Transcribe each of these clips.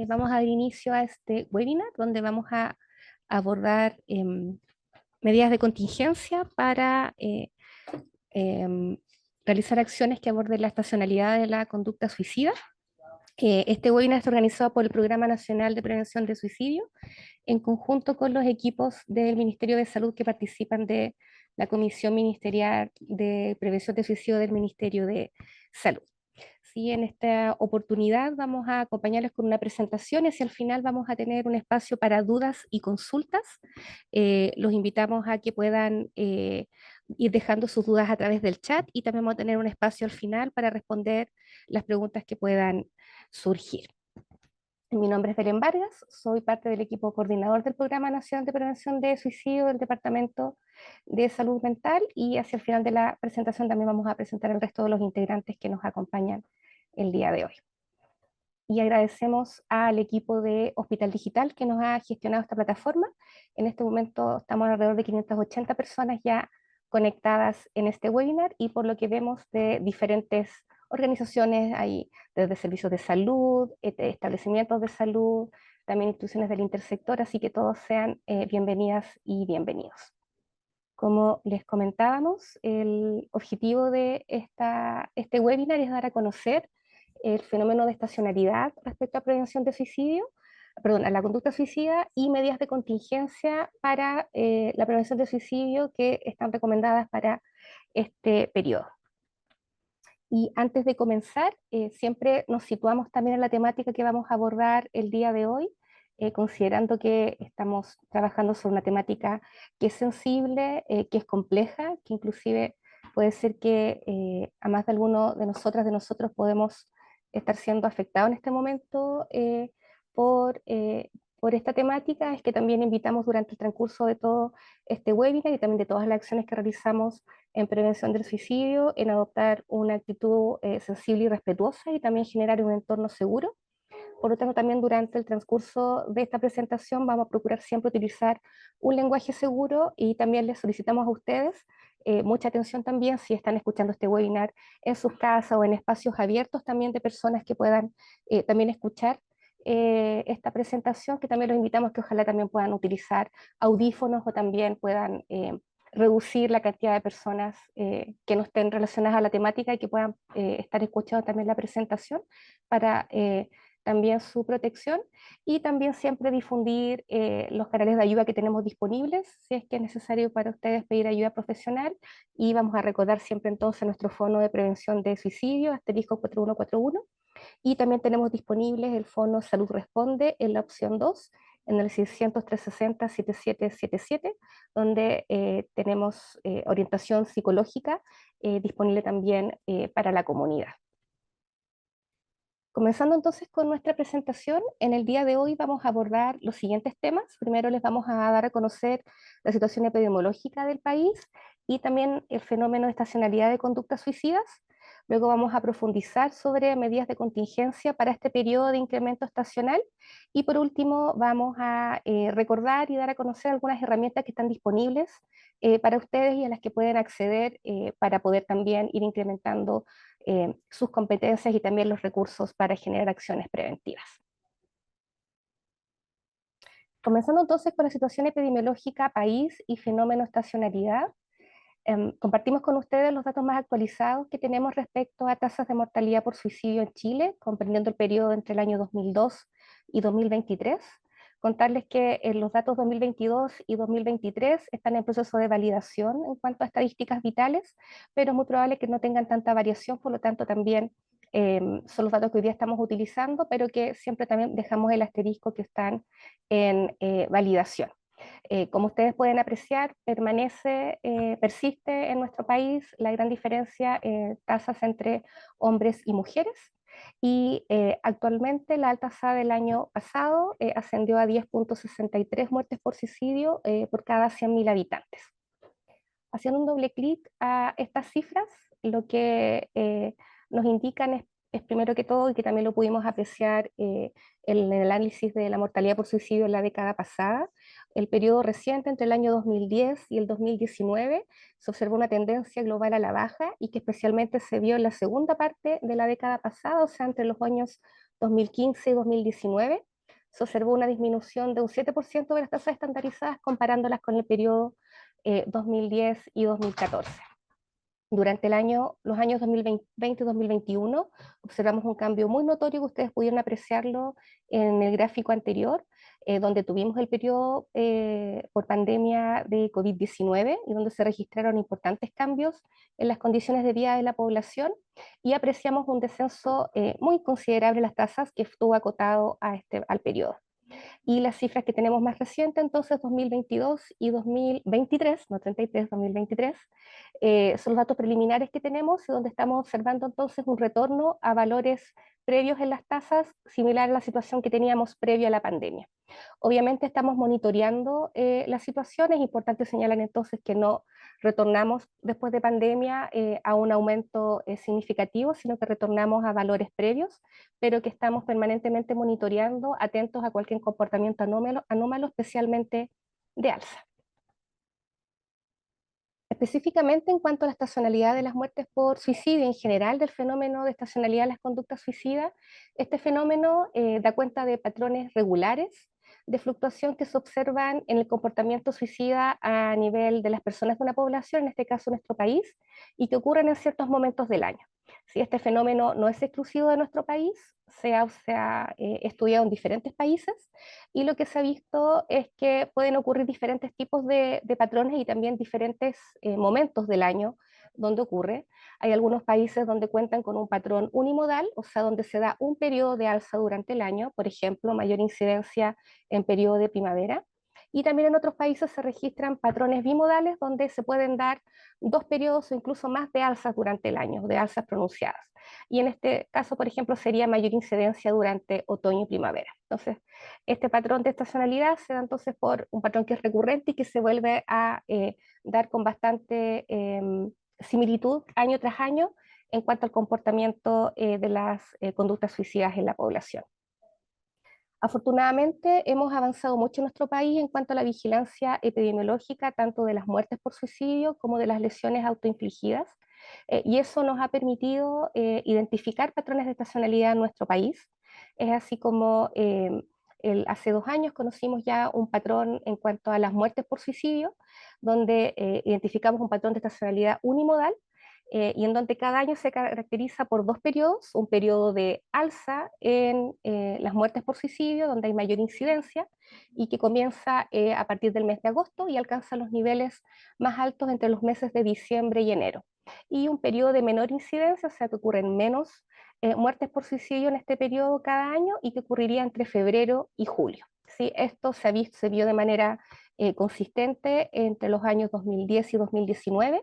vamos a dar inicio a este webinar donde vamos a abordar medidas de contingencia para em, realizar acciones que aborden la estacionalidad de la conducta suicida. Este webinar está organizado por el Programa Nacional de Prevención de Suicidio en conjunto con los equipos del Ministerio de Salud que participan de la Comisión Ministerial de Prevención de Suicidio del Ministerio de Salud. Sí, en esta oportunidad vamos a acompañarles con una presentación y hacia el final vamos a tener un espacio para dudas y consultas. Los invitamos a que puedan ir dejando sus dudas a través del chat y también vamos a tener un espacio al final para responder las preguntas que puedan surgir. Mi nombre es Belén Vargas, soy parte del equipo coordinador del Programa Nacional de Prevención de Suicidio del Departamento de Salud Mental y hacia el final de la presentación también vamos a presentar el resto de los integrantes que nos acompañan el día de hoy. Y agradecemos al equipo de Hospital Digital que nos ha gestionado esta plataforma. En este momento estamos alrededor de 580 personas ya conectadas en este webinar y por lo que vemos de diferentes organizaciones, hay desde servicios de salud, establecimientos de salud, también instituciones del intersector, así que todos sean bienvenidas y bienvenidos. Como les comentábamos, el objetivo de este webinar es dar a conocer el fenómeno de estacionalidad respecto a prevención de suicidio, perdón, a la conducta suicida y medidas de contingencia para la prevención de suicidio que están recomendadas para este periodo. Y antes de comenzar, siempre nos situamos también en la temática que vamos a abordar el día de hoy, considerando que estamos trabajando sobre una temática que es sensible, que es compleja, que inclusive puede ser que a más de alguno de nosotras, de nosotros, podemos estar siendo afectados en este momento por esta temática. Es que también invitamos durante el transcurso de todo este webinar y también de todas las acciones que realizamos en prevención del suicidio, en adoptar una actitud sensible y respetuosa y también generar un entorno seguro. Por lo tanto, también durante el transcurso de esta presentación vamos a procurar siempre utilizar un lenguaje seguro y también les solicitamos a ustedes mucha atención también si están escuchando este webinar en sus casas o en espacios abiertos también de personas que puedan también escuchar esta presentación, que también los invitamos que ojalá también puedan utilizar audífonos o también puedan reducir la cantidad de personas que no estén relacionadas a la temática y que puedan estar escuchando también la presentación para también su protección y también siempre difundir los canales de ayuda que tenemos disponibles si es que es necesario para ustedes pedir ayuda profesional y vamos a recordar siempre entonces nuestro fono de prevención de suicidio, asterisco 4141, y también tenemos disponibles el fono Salud Responde en la opción 2 en el 600-360-7777, donde tenemos orientación psicológica disponible también para la comunidad. Comenzando entonces con nuestra presentación, en el día de hoy vamos a abordar los siguientes temas. Primero les vamos a dar a conocer la situación epidemiológica del país y también el fenómeno de estacionalidad de conductas suicidas. Luego vamos a profundizar sobre medidas de contingencia para este periodo de incremento estacional. Y por último vamos a recordar y dar a conocer algunas herramientas que están disponibles para ustedes y a las que pueden acceder para poder también ir incrementando sus competencias y también los recursos para generar acciones preventivas. Comenzando entonces con la situación epidemiológica país y fenómeno estacionalidad, compartimos con ustedes los datos más actualizados que tenemos respecto a tasas de mortalidad por suicidio en Chile, comprendiendo el periodo entre el año 2002 y 2023. Contarles que los datos 2022 y 2023 están en proceso de validación en cuanto a estadísticas vitales, pero es muy probable que no tengan tanta variación, por lo tanto también son los datos que hoy día estamos utilizando, pero que siempre también dejamos el asterisco que están en validación. Como ustedes pueden apreciar, persiste en nuestro país la gran diferencia en tasas entre hombres y mujeres, y actualmente la tasa del año pasado ascendió a 10,63 muertes por suicidio por cada 100.000 habitantes. Haciendo un doble clic a estas cifras, lo que nos indican es primero que todo, y que también lo pudimos apreciar en el análisis de la mortalidad por suicidio en la década pasada, el periodo reciente entre el año 2010 y el 2019 se observó una tendencia global a la baja y que especialmente se vio en la segunda parte de la década pasada, o sea, entre los años 2015 y 2019, se observó una disminución de un 7% de las tasas estandarizadas comparándolas con el periodo 2010 y 2014. Durante los años 2020 y 2021 observamos un cambio muy notorio que ustedes pudieron apreciarlo en el gráfico anterior, donde tuvimos el periodo por pandemia de COVID-19 y donde se registraron importantes cambios en las condiciones de vida de la población y apreciamos un descenso muy considerable en las tasas que estuvo acotado al periodo. Y las cifras que tenemos más recientes, entonces 2022 y 2023, no 33, 2023, son los datos preliminares que tenemos y donde estamos observando entonces un retorno a valores previos en las tasas, similar a la situación que teníamos previo a la pandemia. Obviamente estamos monitoreando la situación, es importante señalar entonces que no retornamos después de pandemia a un aumento significativo, sino que retornamos a valores previos, pero que estamos permanentemente monitoreando, atentos a cualquier comportamiento anómalo especialmente de alza. Específicamente en cuanto a la estacionalidad de las muertes por suicidio en general del fenómeno de estacionalidad de las conductas suicidas, este fenómeno da cuenta de patrones regulares de fluctuación que se observan en el comportamiento suicida a nivel de las personas de una población, en este caso nuestro país, y que ocurren en ciertos momentos del año. Si este fenómeno no es exclusivo de nuestro país, se ha estudiado en diferentes países, y lo que se ha visto es que pueden ocurrir diferentes tipos de patrones y también diferentes momentos del año donde ocurre. Hay algunos países donde cuentan con un patrón unimodal, o sea, donde se da un periodo de alza durante el año, por ejemplo, mayor incidencia en periodo de primavera. Y también en otros países se registran patrones bimodales donde se pueden dar dos periodos o incluso más de alzas durante el año, de alzas pronunciadas. Y en este caso, por ejemplo, sería mayor incidencia durante otoño y primavera. Entonces, este patrón de estacionalidad se da entonces por un patrón que es recurrente y que se vuelve a dar con bastante similitud año tras año en cuanto al comportamiento de las conductas suicidas en la población. Afortunadamente, hemos avanzado mucho en nuestro país en cuanto a la vigilancia epidemiológica, tanto de las muertes por suicidio como de las lesiones autoinfligidas, y eso nos ha permitido identificar patrones de estacionalidad en nuestro país. Es así como hace 2 años conocimos ya un patrón en cuanto a las muertes por suicidio, donde identificamos un patrón de estacionalidad unimodal, y en donde cada año se caracteriza por dos periodos, un periodo de alza en las muertes por suicidio, donde hay mayor incidencia, y que comienza a partir del mes de agosto y alcanza los niveles más altos entre los meses de diciembre y enero. Y un periodo de menor incidencia, o sea que ocurren menos muertes por suicidio en este periodo cada año y que ocurriría entre febrero y julio. ¿Sí? Esto se vio de manera consistente entre los años 2010 y 2019.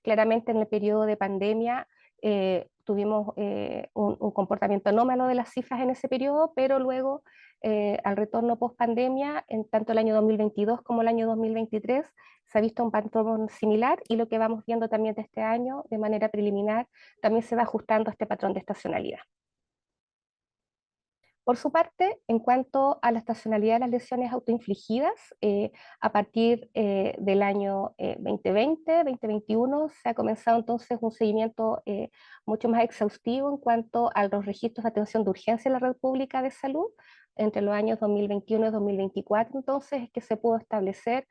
Claramente en el periodo de pandemia tuvimos un comportamiento anómalo de las cifras en ese periodo, pero luego al retorno post pandemia, en tanto el año 2022 como el año 2023, se ha visto un patrón similar y lo que vamos viendo también de este año de manera preliminar también se va ajustando a este patrón de estacionalidad. Por su parte, en cuanto a la estacionalidad de las lesiones autoinfligidas, a partir del año 2020, 2021, se ha comenzado entonces un seguimiento mucho más exhaustivo en cuanto a los registros de atención de urgencia en la red pública de salud. Entre los años 2021 y 2024, entonces, es que se pudo establecer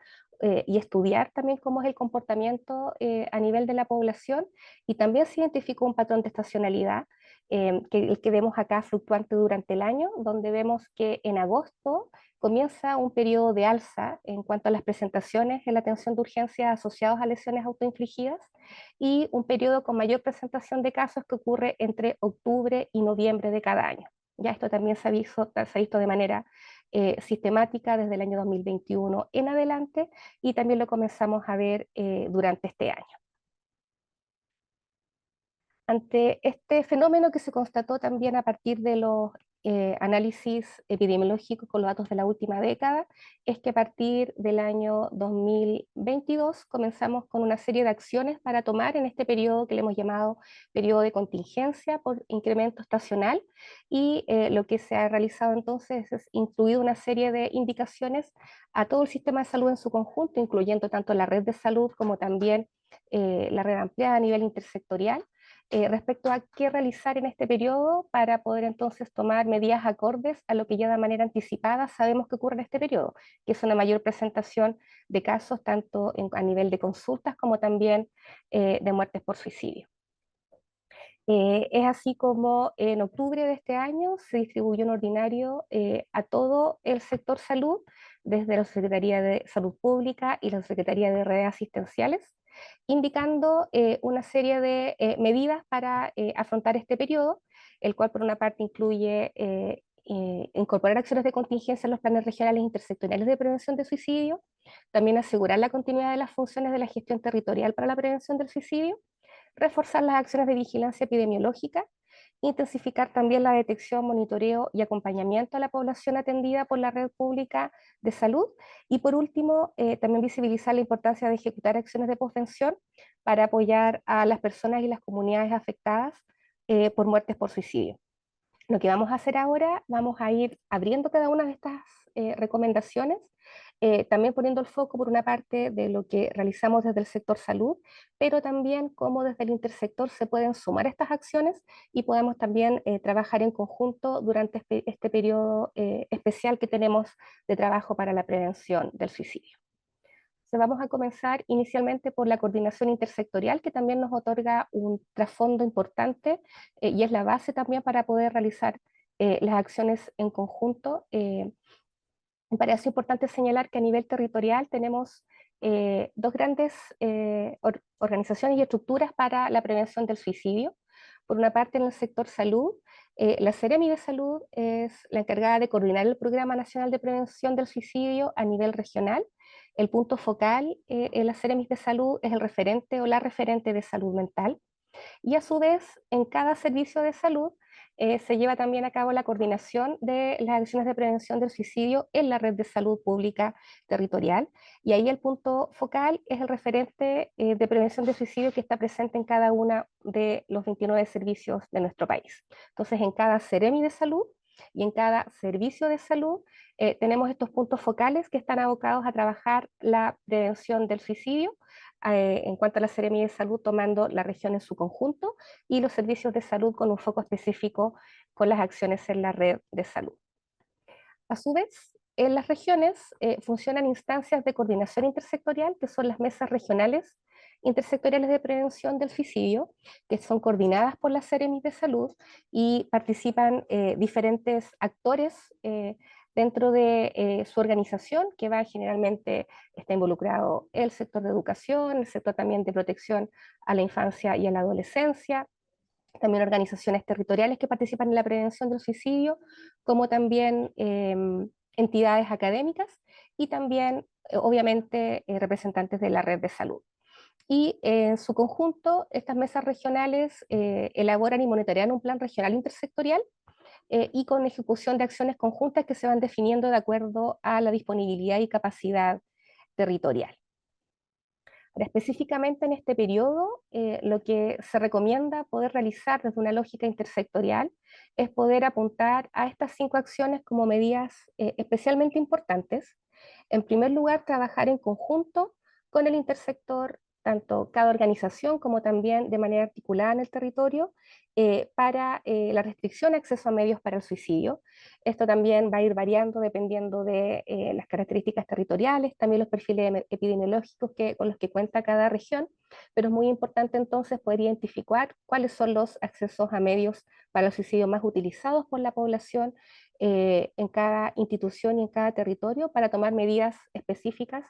y estudiar también cómo es el comportamiento a nivel de la población, y también se identificó un patrón de estacionalidad el que vemos acá fluctuante durante el año, donde vemos que en agosto comienza un periodo de alza en cuanto a las presentaciones en la atención de urgencia asociados a lesiones autoinfligidas, y un periodo con mayor presentación de casos que ocurre entre octubre y noviembre de cada año. Ya esto también se ha visto de manera sistemática desde el año 2021 en adelante, y también lo comenzamos a ver durante este año. Ante este fenómeno que se constató también a partir de los análisis epidemiológicos con los datos de la última década, es que a partir del año 2022 comenzamos con una serie de acciones para tomar en este periodo que le hemos llamado periodo de contingencia por incremento estacional, y lo que se ha realizado entonces es incluir una serie de indicaciones a todo el sistema de salud en su conjunto, incluyendo tanto la red de salud como también la red ampliada a nivel intersectorial, respecto a qué realizar en este periodo para poder entonces tomar medidas acordes a lo que ya de manera anticipada sabemos que ocurre en este periodo, que es una mayor presentación de casos tanto a nivel de consultas como también de muertes por suicidio. Es así como en octubre de este año se distribuyó un ordinario a todo el sector salud, desde la Secretaría de Salud Pública y la Secretaría de Redes Asistenciales, indicando una serie de medidas para afrontar este periodo, el cual por una parte incluye incorporar acciones de contingencia en los planes regionales intersectoriales de prevención de suicidio, también asegurar la continuidad de las funciones de la gestión territorial para la prevención del suicidio, reforzar las acciones de vigilancia epidemiológica, intensificar también la detección, monitoreo y acompañamiento a la población atendida por la red pública de salud y por último también visibilizar la importancia de ejecutar acciones de posvención para apoyar a las personas y las comunidades afectadas por muertes por suicidio. Lo que vamos a hacer ahora, vamos a ir abriendo cada una de estas recomendaciones, también poniendo el foco por una parte de lo que realizamos desde el sector salud, pero también cómo desde el intersector se pueden sumar estas acciones y podemos también trabajar en conjunto durante este periodo especial que tenemos de trabajo para la prevención del suicidio. Vamos a comenzar inicialmente por la coordinación intersectorial, que también nos otorga un trasfondo importante y es la base también para poder realizar las acciones en conjunto. Me parece importante señalar que a nivel territorial tenemos dos grandes organizaciones y estructuras para la prevención del suicidio. Por una parte, en el sector salud, la Seremi de Salud es la encargada de coordinar el Programa Nacional de Prevención del Suicidio a nivel regional. El punto focal en la Seremi de Salud es el referente o la referente de salud mental. Y a su vez, en cada servicio de salud se lleva también a cabo la coordinación de las acciones de prevención del suicidio en la red de salud pública territorial. Y ahí el punto focal es el referente de prevención del suicidio que está presente en cada uno de los 29 servicios de nuestro país. Entonces, en cada Seremi de salud y en cada servicio de salud tenemos estos puntos focales que están abocados a trabajar la prevención del suicidio en cuanto a la Seremi de Salud, tomando la región en su conjunto y los servicios de salud con un foco específico con las acciones en la red de salud. A su vez, en las regiones funcionan instancias de coordinación intersectorial, que son las mesas regionales intersectoriales de prevención del suicidio, que son coordinadas por las Seremi de Salud y participan diferentes actores dentro de su organización, que va generalmente, está involucrado el sector de educación, el sector también de protección a la infancia y a la adolescencia, también organizaciones territoriales que participan en la prevención del suicidio, como también entidades académicas y también, obviamente, representantes de la red de salud. Y en su conjunto, estas mesas regionales elaboran y monitorean un plan regional intersectorial y con ejecución de acciones conjuntas que se van definiendo de acuerdo a la disponibilidad y capacidad territorial. Ahora, específicamente en este periodo, lo que se recomienda poder realizar desde una lógica intersectorial es poder apuntar a estas 5 acciones como medidas especialmente importantes. En primer lugar, trabajar en conjunto con el intersector, tanto cada organización como también de manera articulada en el territorio, para la restricción a acceso a medios para el suicidio. Esto también va a ir variando dependiendo de las características territoriales, también los perfiles epidemiológicos con los que cuenta cada región, pero es muy importante entonces poder identificar cuáles son los accesos a medios para el suicidio más utilizados por la población en cada institución y en cada territorio para tomar medidas específicas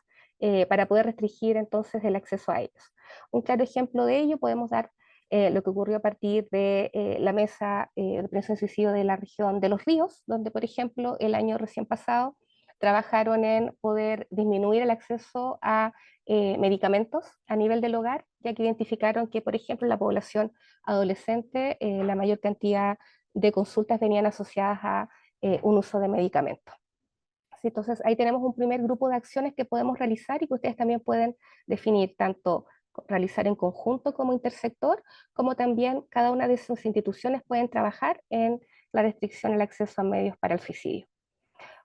para poder restringir entonces el acceso a ellos. Un claro ejemplo de ello podemos dar lo que ocurrió a partir de la mesa de prevención de suicidio de la región de Los Ríos, donde, por ejemplo, el año recién pasado trabajaron en poder disminuir el acceso a medicamentos a nivel del hogar, ya que identificaron que, por ejemplo, en la población adolescente la mayor cantidad de consultas venían asociadas a un uso de medicamentos. Entonces, ahí tenemos un primer grupo de acciones que podemos realizar y que ustedes también pueden definir, tanto realizar en conjunto como intersector, como también cada una de sus instituciones pueden trabajar en la restricción al acceso a medios para el suicidio.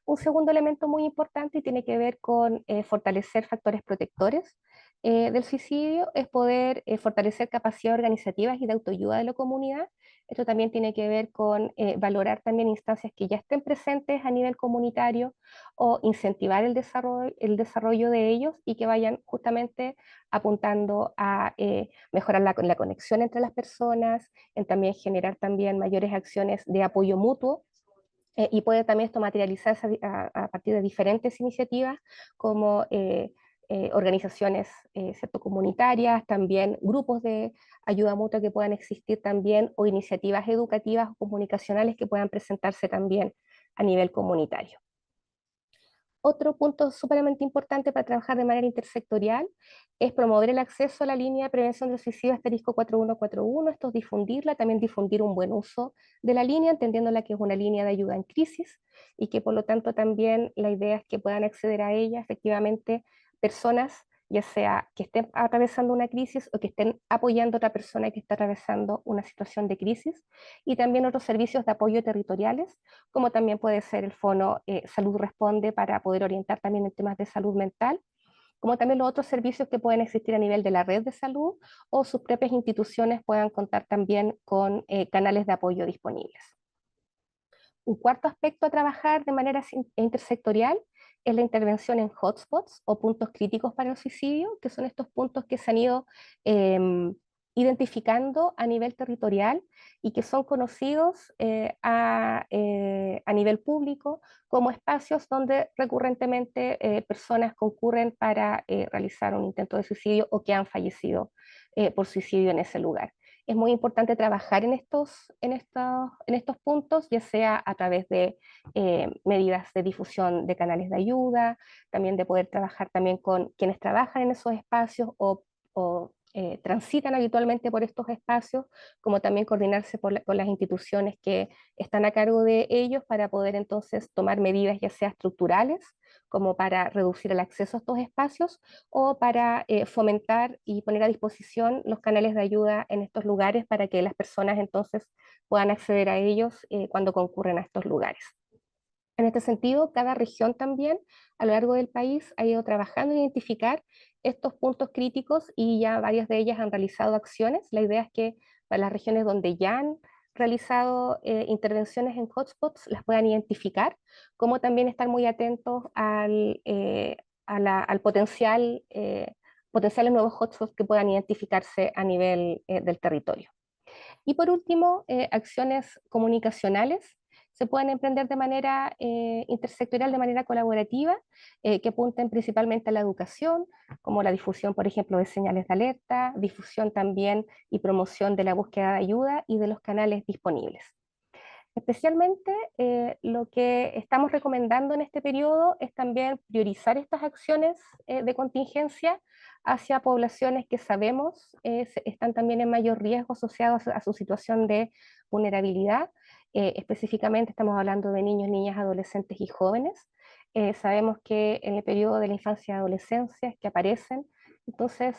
Un segundo elemento muy importante y tiene que ver con fortalecer factores protectores, del suicidio es poder fortalecer capacidades organizativas y de autoayuda de la comunidad. Esto también tiene que ver con valorar también instancias que ya estén presentes a nivel comunitario o incentivar el desarrollo de ellos y que vayan justamente apuntando a mejorar la conexión entre las personas, en también generar también mayores acciones de apoyo mutuo. Y puede también esto materializarse a partir de diferentes iniciativas como organizaciones ¿cierto? Comunitarias, también grupos de ayuda mutua que puedan existir también, o iniciativas educativas o comunicacionales que puedan presentarse también a nivel comunitario. Otro punto sumamente importante para trabajar de manera intersectorial es promover el acceso a la línea de prevención del suicidio asterisco 4141, esto es difundirla, también difundir un buen uso de la línea, entendiéndola que es una línea de ayuda en crisis y que por lo tanto también la idea es que puedan acceder a ella efectivamente personas, ya sea que estén atravesando una crisis o que estén apoyando a otra persona que está atravesando una situación de crisis, y también otros servicios de apoyo territoriales como también puede ser el Fono Salud Responde para poder orientar también en temas de salud mental, como también los otros servicios que pueden existir a nivel de la red de salud o sus propias instituciones puedan contar también con canales de apoyo disponibles. Un cuarto aspecto a trabajar de manera intersectorial es la intervención en hotspots o puntos críticos para el suicidio, que son estos puntos que se han ido identificando a nivel territorial y que son conocidos a nivel público como espacios donde recurrentemente personas concurren para realizar un intento de suicidio o que han fallecido por suicidio en ese lugar. Es muy importante trabajar en estos puntos, ya sea a través de medidas de difusión de canales de ayuda, también de poder trabajar también con quienes trabajan en esos espacios o transitan habitualmente por estos espacios, como también coordinarse con las instituciones que están a cargo de ellos para poder entonces tomar medidas ya sea estructurales, como para reducir el acceso a estos espacios, o para fomentar y poner a disposición los canales de ayuda en estos lugares para que las personas entonces puedan acceder a ellos cuando concurren a estos lugares. En este sentido, cada región también a lo largo del país ha ido trabajando en identificar estos puntos críticos y ya varias de ellas han realizado acciones. La idea es que para las regiones donde ya han realizado intervenciones en hotspots las puedan identificar, como también estar muy atentos al potenciales nuevos hotspots que puedan identificarse a nivel del territorio. Y por último, acciones comunicacionales se pueden emprender de manera intersectorial, de manera colaborativa, que apunten principalmente a la educación, como la difusión, por ejemplo, de señales de alerta, difusión también y promoción de la búsqueda de ayuda y de los canales disponibles. Especialmente lo que estamos recomendando en este periodo es también priorizar estas acciones de contingencia hacia poblaciones que sabemos están también en mayor riesgo asociado a su situación de vulnerabilidad. Específicamente estamos hablando de niños, niñas, adolescentes y jóvenes. Sabemos que en el periodo de la infancia y adolescencia es que aparecen, entonces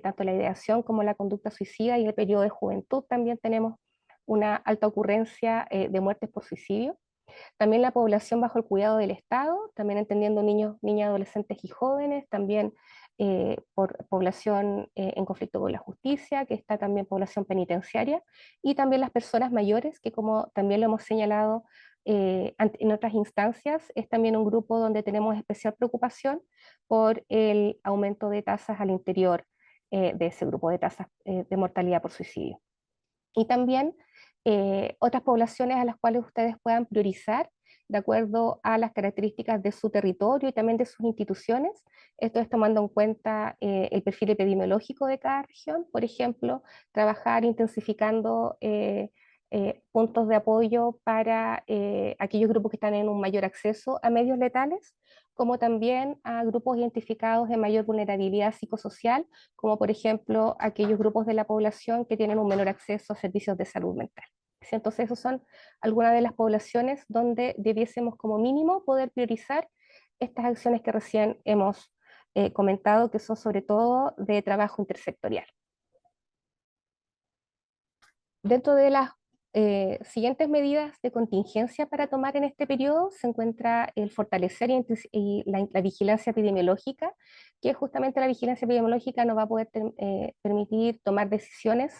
tanto la ideación como la conducta suicida, y en el periodo de juventud también tenemos una alta ocurrencia de muertes por suicidio. También la población bajo el cuidado del Estado, también entendiendo niños, niñas, adolescentes y jóvenes, también por población en conflicto con la justicia, que está también población penitenciaria, y también las personas mayores, que como también lo hemos señalado en otras instancias, es también un grupo donde tenemos especial preocupación por el aumento de tasas al interior de ese grupo de tasas de mortalidad por suicidio. Y también otras poblaciones a las cuales ustedes puedan priorizar de acuerdo a las características de su territorio y también de sus instituciones. Esto es tomando en cuenta el perfil epidemiológico de cada región, por ejemplo, trabajar intensificando puntos de apoyo para aquellos grupos que están en un mayor acceso a medios letales, como también a grupos identificados de mayor vulnerabilidad psicosocial, como por ejemplo aquellos grupos de la población que tienen un menor acceso a servicios de salud mental. ¿Sí? Entonces, esas son algunas de las poblaciones donde debiésemos como mínimo poder priorizar estas acciones que recién hemos comentado, que son sobre todo de trabajo intersectorial. Dentro de las siguientes medidas de contingencia para tomar en este periodo se encuentra el fortalecer y la vigilancia epidemiológica, que justamente la vigilancia epidemiológica nos va a poder permitir tomar decisiones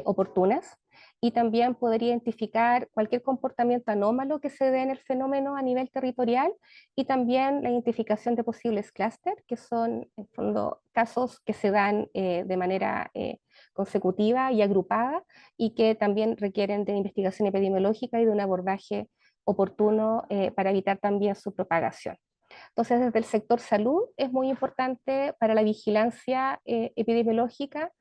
oportunas y también poder identificar cualquier comportamiento anómalo que se dé en el fenómeno a nivel territorial y también la identificación de posibles clústeres, que son en fondo casos que se dan de manera consecutiva y agrupada y que también requieren de investigación epidemiológica y de un abordaje oportuno para evitar también su propagación. Entonces, desde el sector salud es muy importante para la vigilancia epidemiológica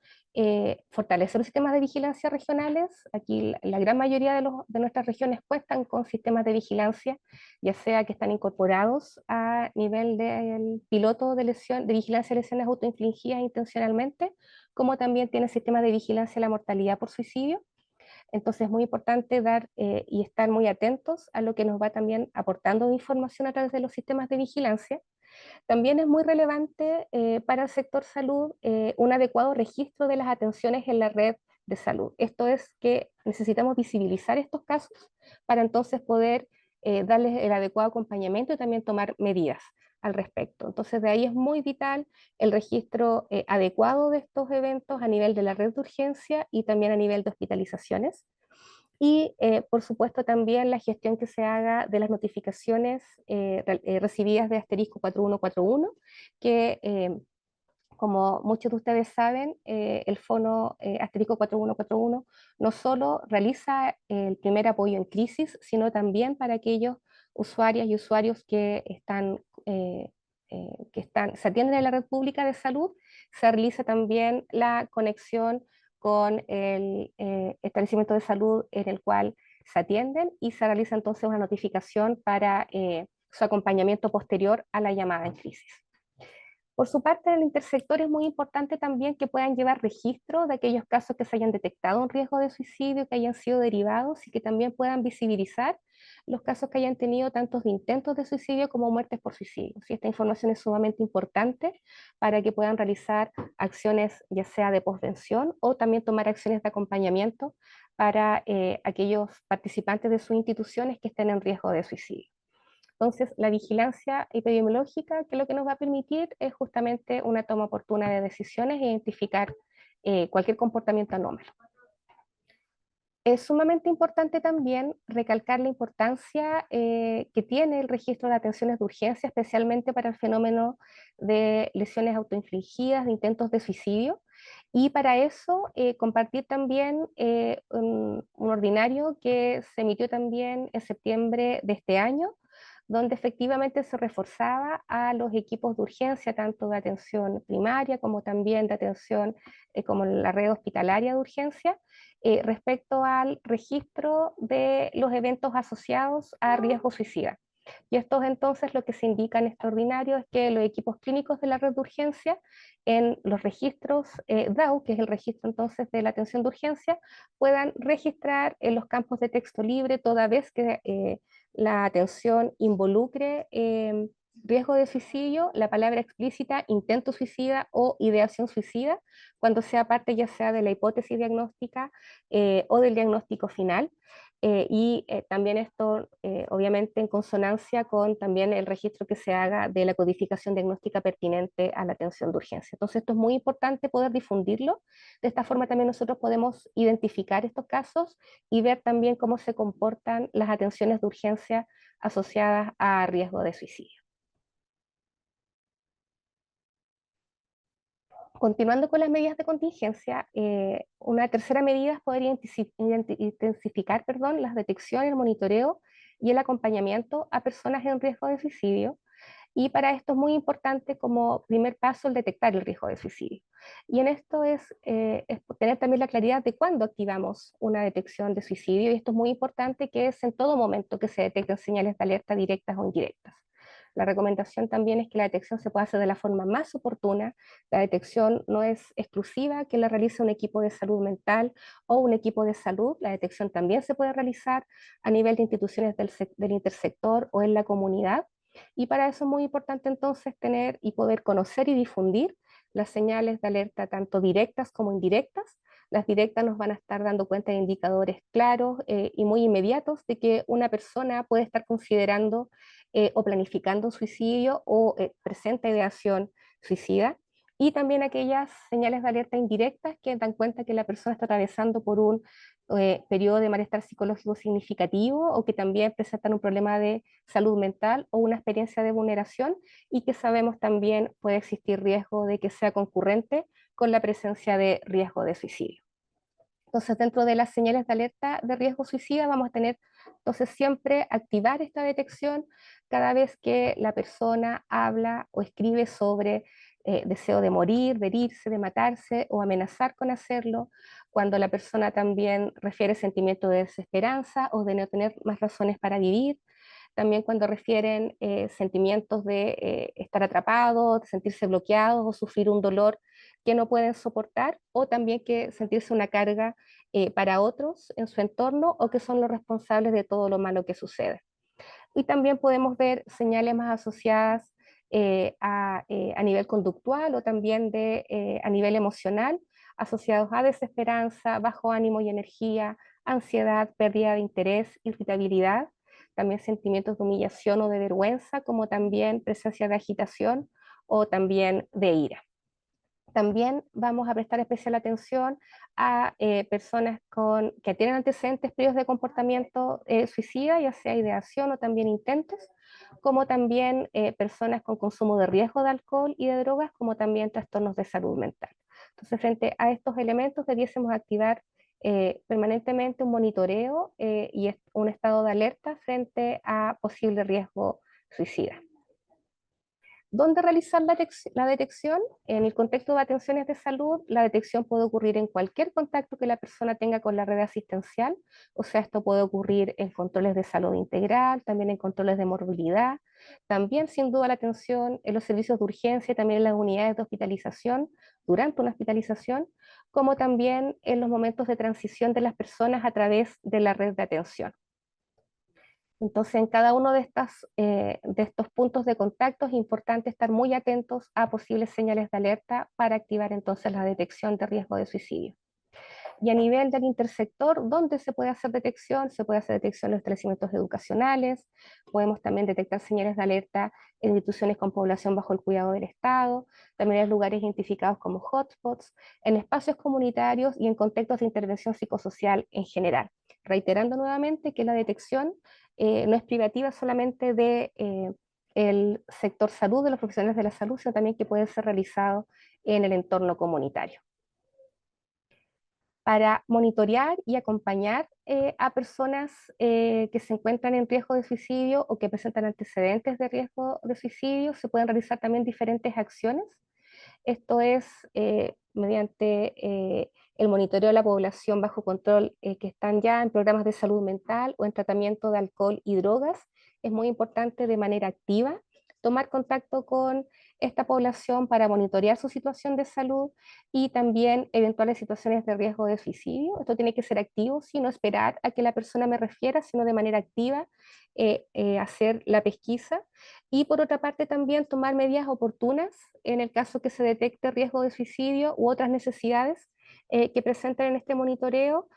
fortalecer los sistemas de vigilancia regionales. Aquí la gran mayoría de nuestras regiones cuentan con sistemas de vigilancia, ya sea que están incorporados a nivel del piloto de vigilancia de lesiones autoinfligidas intencionalmente, como también tienen sistemas de vigilancia de la mortalidad por suicidio. Entonces es muy importante dar y estar muy atentos a lo que nos va también aportando de información a través de los sistemas de vigilancia. También es muy relevante para el sector salud un adecuado registro de las atenciones en la red de salud. Esto es que necesitamos visibilizar estos casos para entonces poder darles el adecuado acompañamiento y también tomar medidas al respecto. Entonces de ahí es muy vital el registro adecuado de estos eventos a nivel de la red de urgencia y también a nivel de hospitalizaciones. Y por supuesto también la gestión que se haga de las notificaciones recibidas de asterisco 4141, que como muchos de ustedes saben, el fono asterisco 4141 no solo realiza el primer apoyo en crisis, sino también para aquellos usuarias y usuarios se atienden en la red pública de salud, se realiza también la conexión con el establecimiento de salud en el cual se atienden y se realiza entonces una notificación para su acompañamiento posterior a la llamada en crisis. Por su parte, en el intersector es muy importante también que puedan llevar registro de aquellos casos que se hayan detectado un riesgo de suicidio, que hayan sido derivados y que también puedan visibilizar los casos que hayan tenido tantos de intentos de suicidio como muertes por suicidio. Y esta información es sumamente importante para que puedan realizar acciones ya sea de posvención o también tomar acciones de acompañamiento para aquellos participantes de sus instituciones que estén en riesgo de suicidio. Entonces, la vigilancia epidemiológica, que lo que nos va a permitir es justamente una toma oportuna de decisiones e identificar cualquier comportamiento anómalo. Es sumamente importante también recalcar la importancia que tiene el registro de atenciones de urgencia, especialmente para el fenómeno de lesiones autoinfligidas, de intentos de suicidio, y para eso compartir también un ordinario que se emitió también en septiembre de este año, donde efectivamente se reforzaba a los equipos de urgencia, tanto de atención primaria como también de atención como la red hospitalaria de urgencia, respecto al registro de los eventos asociados a riesgo suicida. Y esto es entonces lo que se indica en este ordinario, es que los equipos clínicos de la red de urgencia en los registros DAO, que es el registro entonces de la atención de urgencia, puedan registrar en los campos de texto libre toda vez que la atención involucre riesgo de suicidio, la palabra explícita intento suicida o ideación suicida, cuando sea parte ya sea de la hipótesis diagnóstica o del diagnóstico final. También esto, obviamente, en consonancia con también el registro que se haga de la codificación diagnóstica pertinente a la atención de urgencia. Entonces, esto es muy importante poder difundirlo. De esta forma también nosotros podemos identificar estos casos y ver también cómo se comportan las atenciones de urgencia asociadas a riesgo de suicidio. Continuando con las medidas de contingencia, una tercera medida es poder intensificar las detecciones, el monitoreo y el acompañamiento a personas en riesgo de suicidio. Y para esto es muy importante como primer paso el detectar el riesgo de suicidio. Y en esto es tener también la claridad de cuándo activamos una detección de suicidio. Y esto es muy importante, que es en todo momento que se detecten señales de alerta directas o indirectas. La recomendación también es que la detección se pueda hacer de la forma más oportuna. La detección no es exclusiva que la realice un equipo de salud mental o un equipo de salud. La detección también se puede realizar a nivel de instituciones del intersector o en la comunidad. Y para eso es muy importante entonces tener y poder conocer y difundir las señales de alerta tanto directas como indirectas Las directas nos van a estar dando cuenta de indicadores claros y muy inmediatos de que una persona puede estar considerando o planificando suicidio o presenta ideación suicida, y también aquellas señales de alerta indirectas que dan cuenta que la persona está atravesando por un periodo de malestar psicológico significativo, o que también presentan un problema de salud mental o una experiencia de vulneración, y que sabemos también puede existir riesgo de que sea concurrente con la presencia de riesgo de suicidio. Entonces, dentro de las señales de alerta de riesgo suicida, vamos a tener entonces siempre activar esta detección cada vez que la persona habla o escribe sobre deseo de morir, de herirse, de matarse o amenazar con hacerlo, cuando la persona también refiere sentimiento de desesperanza o de no tener más razones para vivir, también cuando refieren sentimientos de estar atrapados, de sentirse bloqueados o sufrir un dolor que no pueden soportar, o también que sentirse una carga para otros en su entorno, o que son los responsables de todo lo malo que sucede. Y también podemos ver señales más asociadas a nivel conductual o también a nivel emocional, asociados a desesperanza, bajo ánimo y energía, ansiedad, pérdida de interés, irritabilidad, también sentimientos de humillación o de vergüenza, como también presencia de agitación o también de ira. También vamos a prestar especial atención a personas que tienen antecedentes previos de comportamiento suicida, ya sea ideación o también intentos, como también personas con consumo de riesgo de alcohol y de drogas, como también trastornos de salud mental. Entonces, frente a estos elementos, debiésemos activar permanentemente un monitoreo y un estado de alerta frente a posible riesgo suicida. ¿Dónde realizar la detección? En el contexto de atenciones de salud, la detección puede ocurrir en cualquier contacto que la persona tenga con la red asistencial, o sea, esto puede ocurrir en controles de salud integral, también en controles de morbilidad, también sin duda la atención en los servicios de urgencia, también en las unidades de hospitalización, durante una hospitalización, como también en los momentos de transición de las personas a través de la red de atención. Entonces, en cada uno de estos puntos de contacto es importante estar muy atentos a posibles señales de alerta para activar entonces la detección de riesgo de suicidio. Y a nivel del intersector, ¿dónde se puede hacer detección? Se puede hacer detección en los establecimientos educacionales, podemos también detectar señales de alerta en instituciones con población bajo el cuidado del Estado, también en lugares identificados como hotspots, en espacios comunitarios y en contextos de intervención psicosocial en general. Reiterando nuevamente que la detección no es privativa solamente de el sector salud, de los profesionales de la salud, sino también que puede ser realizado en el entorno comunitario. Para monitorear y acompañar a personas que se encuentran en riesgo de suicidio o que presentan antecedentes de riesgo de suicidio, se pueden realizar también diferentes acciones. Esto es mediante el monitoreo de la población bajo control que están ya en programas de salud mental o en tratamiento de alcohol y drogas. Es muy importante de manera activa tomar contacto con esta población para monitorear su situación de salud y también eventuales situaciones de riesgo de suicidio. Esto tiene que ser activo, no esperar a que la persona me refiera, sino de manera activa hacer la pesquisa. Y por otra parte también tomar medidas oportunas en el caso que se detecte riesgo de suicidio u otras necesidades que presenten en este monitoreo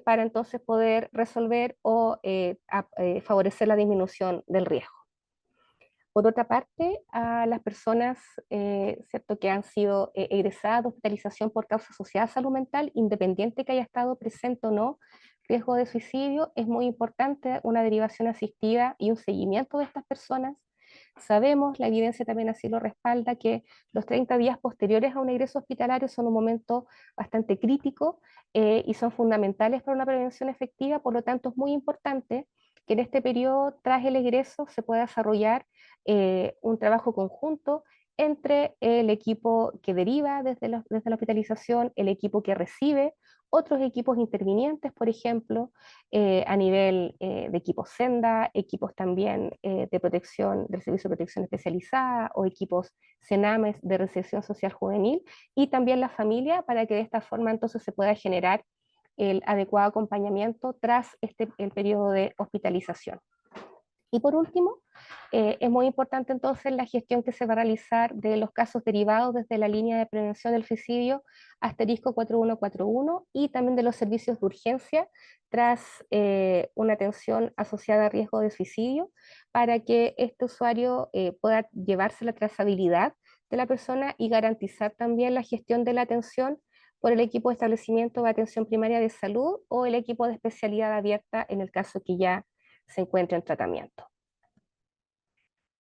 para entonces poder resolver o favorecer la disminución del riesgo. Por otra parte, a las personas ¿cierto? Que han sido egresadas de hospitalización por causa asociada a salud mental, independiente que haya estado presente o no riesgo de suicidio, es muy importante una derivación asistida y un seguimiento de estas personas. Sabemos, la evidencia también así lo respalda, que los 30 días posteriores a un ingreso hospitalario son un momento bastante crítico y son fundamentales para una prevención efectiva. Por lo tanto, es muy importante que en este periodo, tras el egreso, se pueda desarrollar un trabajo conjunto entre el equipo que deriva desde la hospitalización, el equipo que recibe, otros equipos intervinientes, por ejemplo, a nivel de equipos Senda, equipos también de protección, del Servicio de Protección Especializada o equipos CENAMES de Reinserción Social Juvenil, y también la familia, para que de esta forma entonces se pueda generar el adecuado acompañamiento tras el periodo de hospitalización. Y por último, es muy importante entonces la gestión que se va a realizar de los casos derivados desde la línea de prevención del suicidio asterisco 4141 y también de los servicios de urgencia tras una atención asociada a riesgo de suicidio para que este usuario pueda llevarse la trazabilidad de la persona y garantizar también la gestión de la atención por el equipo de establecimiento de atención primaria de salud o el equipo de especialidad abierta en el caso que ya se encuentra en tratamiento.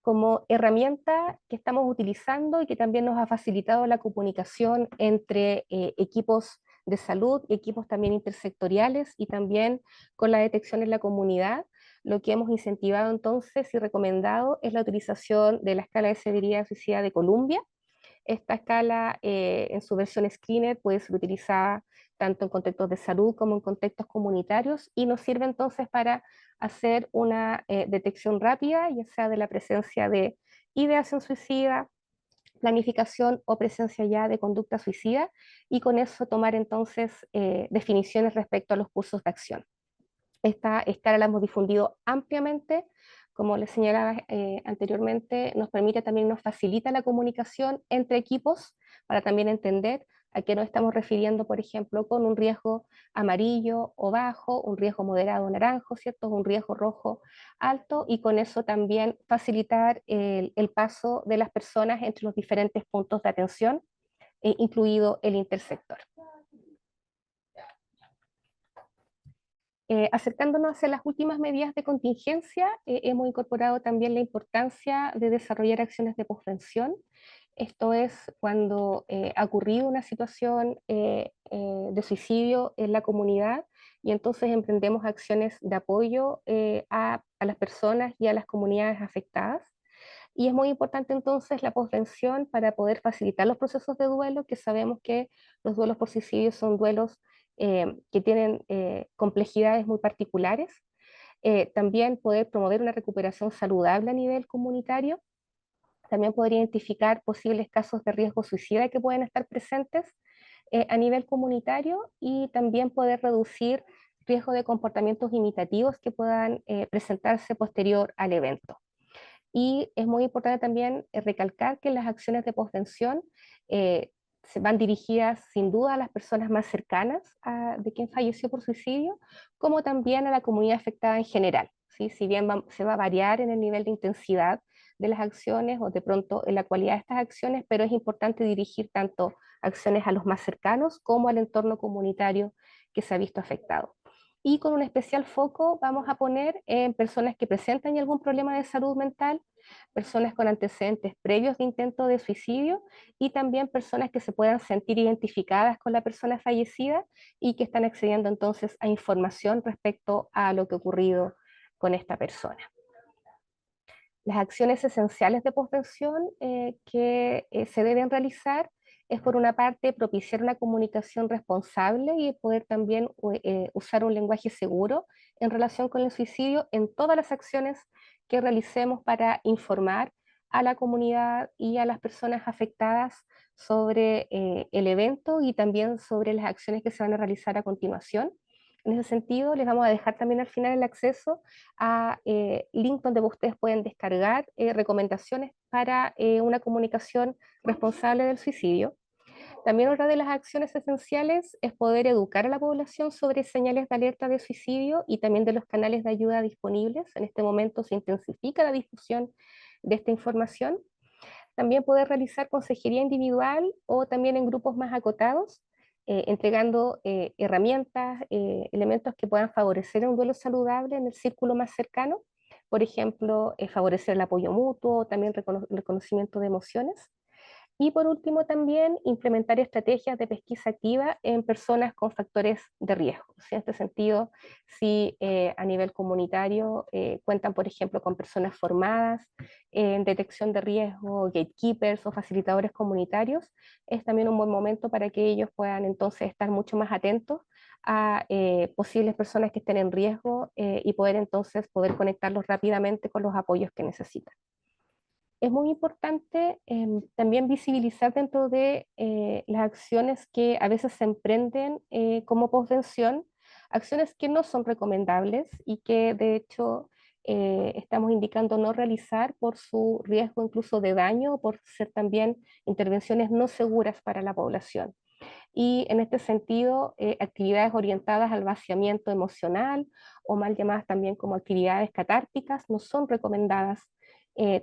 Como herramienta que estamos utilizando y que también nos ha facilitado la comunicación entre equipos de salud, equipos también intersectoriales y también con la detección en la comunidad, lo que hemos incentivado entonces y recomendado es la utilización de la escala de severidad suicida de Columbia. Esta escala en su versión Screener puede ser utilizada tanto en contextos de salud como en contextos comunitarios y nos sirve entonces para hacer una detección rápida, ya sea de la presencia de ideación suicida, planificación o presencia ya de conducta suicida y con eso tomar entonces definiciones respecto a los cursos de acción. Esta escala la hemos difundido ampliamente, como les señalaba anteriormente, nos permite también, nos facilita la comunicación entre equipos para también entender a qué nos estamos refiriendo, por ejemplo, con un riesgo amarillo o bajo, un riesgo moderado o naranjo, ¿cierto? Un riesgo rojo alto y con eso también facilitar el paso de las personas entre los diferentes puntos de atención, incluido el intersector. Acercándonos hacia las últimas medidas de contingencia, hemos incorporado también la importancia de desarrollar acciones de posvención. Esto es cuando ha ocurrido una situación de suicidio en la comunidad y entonces emprendemos acciones de apoyo a las personas y a las comunidades afectadas. Y es muy importante entonces la posvención para poder facilitar los procesos de duelo, que sabemos que los duelos por suicidio son duelos que tienen complejidades muy particulares. También poder promover una recuperación saludable a nivel comunitario. También poder identificar posibles casos de riesgo suicida que pueden estar presentes a nivel comunitario y también poder reducir riesgo de comportamientos imitativos que puedan presentarse posterior al evento. Y es muy importante también recalcar que las acciones de posvención se van dirigidas sin duda a las personas más cercanas de quien falleció por suicidio, como también a la comunidad afectada en general. ¿Sí? Si bien se va a variar en el nivel de intensidad de las acciones o de pronto en la cualidad de estas acciones, pero es importante dirigir tanto acciones a los más cercanos como al entorno comunitario que se ha visto afectado. Y con un especial foco vamos a poner en personas que presentan algún problema de salud mental, personas con antecedentes previos de intento de suicidio y también personas que se puedan sentir identificadas con la persona fallecida y que están accediendo entonces a información respecto a lo que ha ocurrido con esta persona. Las acciones esenciales de posvención que se deben realizar es por una parte propiciar una comunicación responsable y poder también usar un lenguaje seguro en relación con el suicidio en todas las acciones que realicemos para informar a la comunidad y a las personas afectadas sobre el evento y también sobre las acciones que se van a realizar a continuación. En ese sentido, les vamos a dejar también al final el acceso a link donde ustedes pueden descargar recomendaciones para una comunicación responsable del suicidio. También otra de las acciones esenciales es poder educar a la población sobre señales de alerta de suicidio y también de los canales de ayuda disponibles. En este momento se intensifica la difusión de esta información. También poder realizar consejería individual o también en grupos más acotados, entregando herramientas, elementos que puedan favorecer un duelo saludable en el círculo más cercano. Por ejemplo, favorecer el apoyo mutuo, también reconocimiento de emociones. Y por último, también implementar estrategias de pesquisa activa en personas con factores de riesgo. En este sentido, si a nivel comunitario cuentan, por ejemplo, con personas formadas en detección de riesgo, gatekeepers o facilitadores comunitarios, es también un buen momento para que ellos puedan entonces estar mucho más atentos a posibles personas que estén en riesgo y poder entonces poder conectarlos rápidamente con los apoyos que necesitan. Es muy importante también visibilizar dentro de las acciones que a veces se emprenden como posvención, acciones que no son recomendables y que de hecho estamos indicando no realizar por su riesgo incluso de daño, por ser también intervenciones no seguras para la población. Y en este sentido, actividades orientadas al vaciamiento emocional o mal llamadas también como actividades catárticas no son recomendadas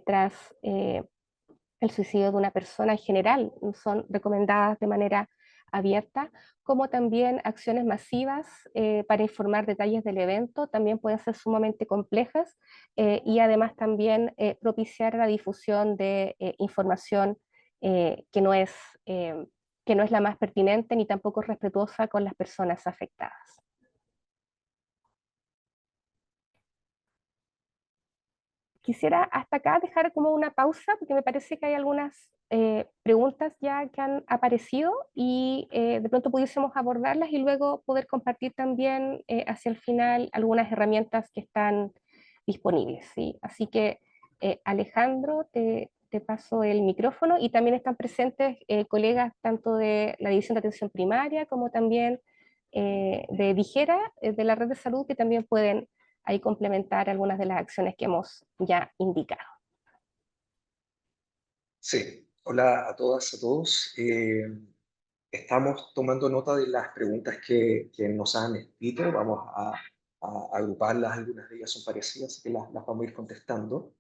tras el suicidio de una persona en general, son recomendadas de manera abierta, como también acciones masivas para informar detalles del evento, también pueden ser sumamente complejas y además también propiciar la difusión de información que no es, que no es la más pertinente ni tampoco respetuosa con las personas afectadas. Quisiera hasta acá dejar como una pausa porque me parece que hay algunas preguntas ya que han aparecido y de pronto pudiésemos abordarlas y luego poder compartir también hacia el final algunas herramientas que están disponibles, ¿sí? Así que Alejandro, te paso el micrófono y también están presentes colegas tanto de la División de Atención Primaria como también de Dijera, de la Red de Salud, que también pueden ahí complementar algunas de las acciones que hemos ya indicado. Sí, hola a todas, a todos. Estamos tomando nota de las preguntas que nos han escrito. Vamos a agruparlas, algunas de ellas son parecidas, así que las vamos a ir contestando.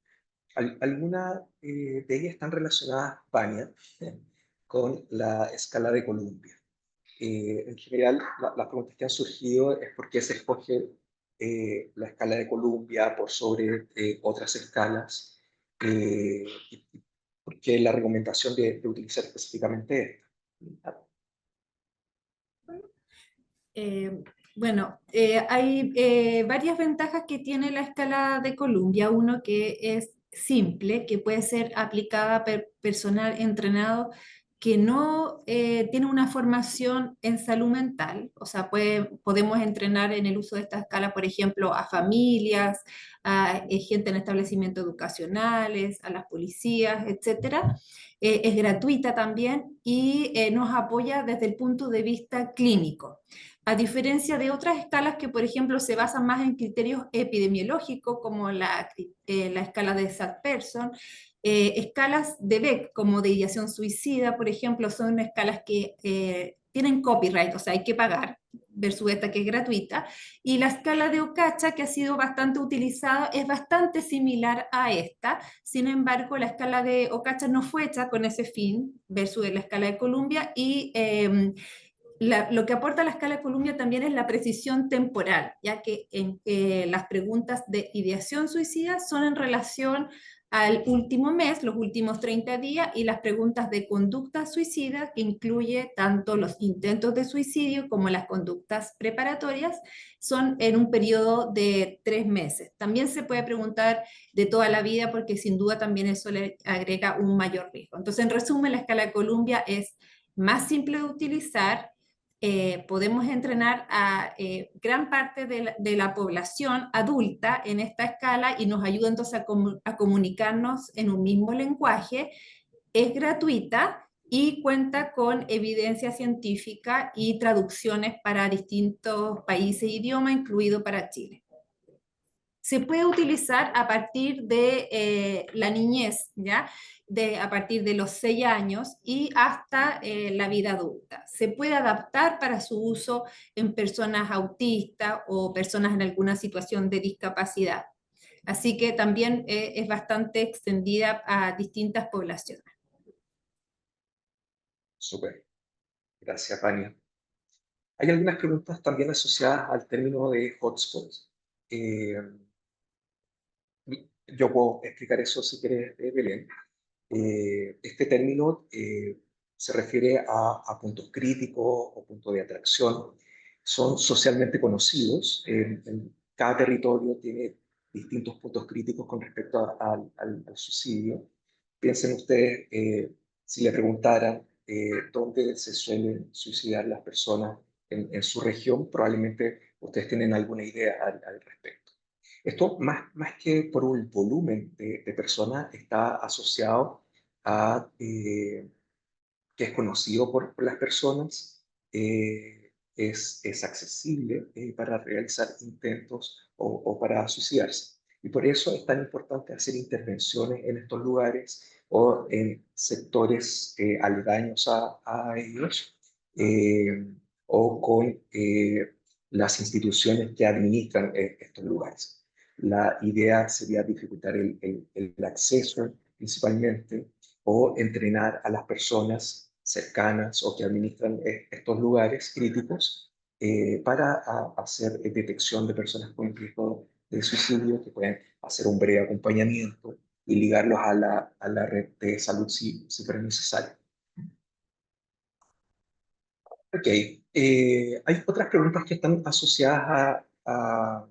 Algunas de ellas están relacionadas, Vania, con la escala de Columbia. En general, las preguntas que han surgido es por qué se escoge la escala de Columbia por sobre otras escalas, y por qué la recomendación de utilizar específicamente esta. Eh, hay varias ventajas que tiene la escala de Columbia. Uno que es simple, que puede ser aplicada por personal entrenado que no tiene una formación en salud mental. O sea, podemos entrenar en el uso de esta escala, por ejemplo, a familias, a gente en establecimientos educacionales, a las policías, etcétera. Es gratuita también y nos apoya desde el punto de vista clínico. A diferencia de otras escalas que, por ejemplo, se basan más en criterios epidemiológicos, como la escala de Sack-Pearson, escalas de Beck, como de ideación suicida, por ejemplo, son escalas que tienen copyright, o sea, hay que pagar, versus esta que es gratuita. Y la escala de Ocacha, que ha sido bastante utilizada, es bastante similar a esta. Sin embargo, la escala de Ocacha no fue hecha con ese fin, versus la escala de Columbia, y lo que aporta la escala de Columbia también es la precisión temporal, ya que las preguntas de ideación suicida son en relación al último mes, los últimos 30 días, y las preguntas de conducta suicida, que incluye tanto los intentos de suicidio como las conductas preparatorias, son en un periodo de 3 meses. También se puede preguntar de toda la vida, porque sin duda también eso le agrega un mayor riesgo. Entonces, en resumen, la escala de Columbia es más simple de utilizar. Podemos entrenar a gran parte de la población adulta en esta escala y nos ayuda entonces a comunicarnos en un mismo lenguaje. Es gratuita y cuenta con evidencia científica y traducciones para distintos países e idiomas, incluido para Chile. Se puede utilizar a partir de la niñez, ¿ya? A partir de los 6 años y hasta la vida adulta. Se puede adaptar para su uso en personas autistas o personas en alguna situación de discapacidad. Así que también es bastante extendida a distintas poblaciones. Súper, gracias, Vania. Hay algunas preguntas también asociadas al término de hotspot. Eh, yo puedo explicar eso si quieres, Belén. Este término se refiere a puntos críticos o puntos de atracción. Son socialmente conocidos. Cada territorio tiene distintos puntos críticos con respecto al suicidio. Piensen ustedes, si le preguntaran dónde se suelen suicidar las personas en su región, probablemente ustedes tienen alguna idea al respecto. Esto, más que por un volumen de personas, está asociado a que es conocido por las personas, es accesible para realizar intentos o para suicidarse. Y por eso es tan importante hacer intervenciones en estos lugares o en sectores aledaños a ellos, o con las instituciones que administran estos lugares. La idea sería dificultar el acceso principalmente, o entrenar a las personas cercanas o que administran estos lugares críticos para hacer detección de personas con riesgo de suicidio, que pueden hacer un breve acompañamiento y ligarlos a la red de salud si fuera necesario. Ok, hay otras preguntas que están asociadas a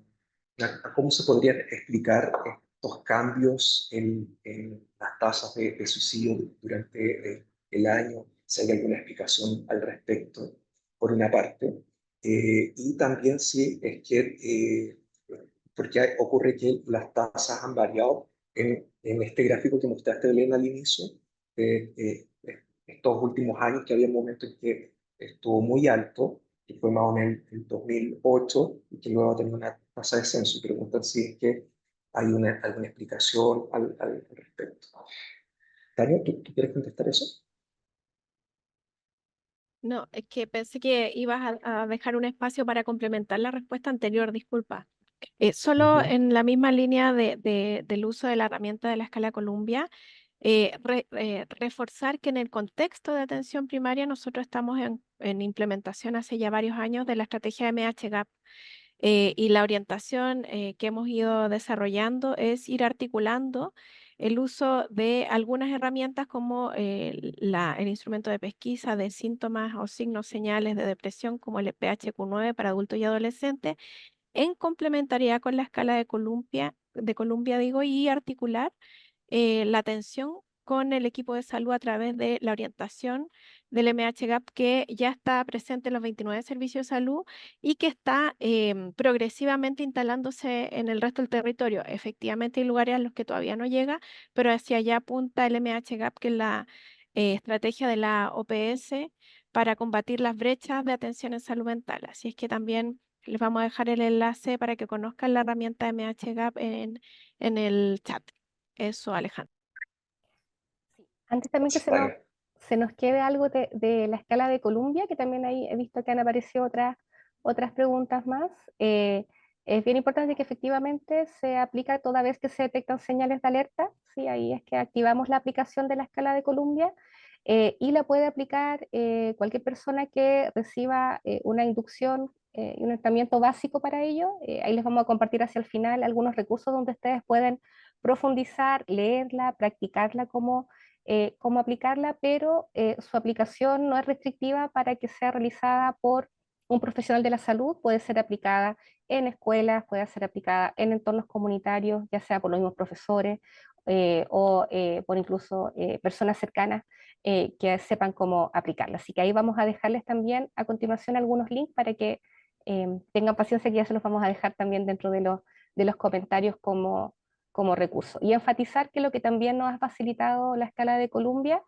cómo se podrían explicar estos cambios en las tasas de suicidio durante el año, si hay alguna explicación al respecto, por una parte, y también si es que, porque ocurre que las tasas han variado en este gráfico que mostraste, Elena, al inicio, estos últimos años, que había momentos en que estuvo muy alto, que fue más o menos en el 2008, y que luego ha tenido una tasa de descenso, y preguntan si es que hay alguna explicación al respecto. Tania, ¿tú quieres contestar eso? No, es que pensé que ibas a dejar un espacio para complementar la respuesta anterior, disculpa. Solo en la misma línea del uso de la herramienta de la escala Columbia, reforzar que en el contexto de atención primaria nosotros estamos en implementación hace ya varios años de la estrategia de MHGAP, y la orientación que hemos ido desarrollando es ir articulando el uso de algunas herramientas como el instrumento de pesquisa de síntomas o signos señales de depresión como el PHQ-9 para adultos y adolescentes, en complementariedad con la escala de Columbia digo, y articular la atención con el equipo de salud a través de la orientación del MHGAP, que ya está presente en los 29 servicios de salud y que está progresivamente instalándose en el resto del territorio. Efectivamente hay lugares a los que todavía no llega, pero hacia allá apunta el MHGAP, que es la estrategia de la OPS para combatir las brechas de atención en salud mental. Así es que también les vamos a dejar el enlace para que conozcan la herramienta de MHGAP en el chat. Eso, Alejandro. Sí. Antes también que Tania. se nos quede algo de la escala de Columbia, que también ahí he visto que han aparecido otras preguntas más. Es bien importante que efectivamente se aplica toda vez que se detectan señales de alerta. Sí, ahí es que activamos la aplicación de la escala de Columbia, y la puede aplicar cualquier persona que reciba una inducción y un tratamiento básico para ello. Ahí les vamos a compartir hacia el final algunos recursos donde ustedes pueden profundizar, leerla, practicarla cómo aplicarla, pero su aplicación no es restrictiva para que sea realizada por un profesional de la salud. Puede ser aplicada en escuelas, puede ser aplicada en entornos comunitarios, ya sea por los mismos profesores o por incluso personas cercanas que sepan cómo aplicarla. Así que ahí vamos a dejarles también a continuación algunos links para que tengan paciencia, que ya se los vamos a dejar también dentro de los comentarios como recurso. Y enfatizar que lo que también nos ha facilitado la escala de Columbia,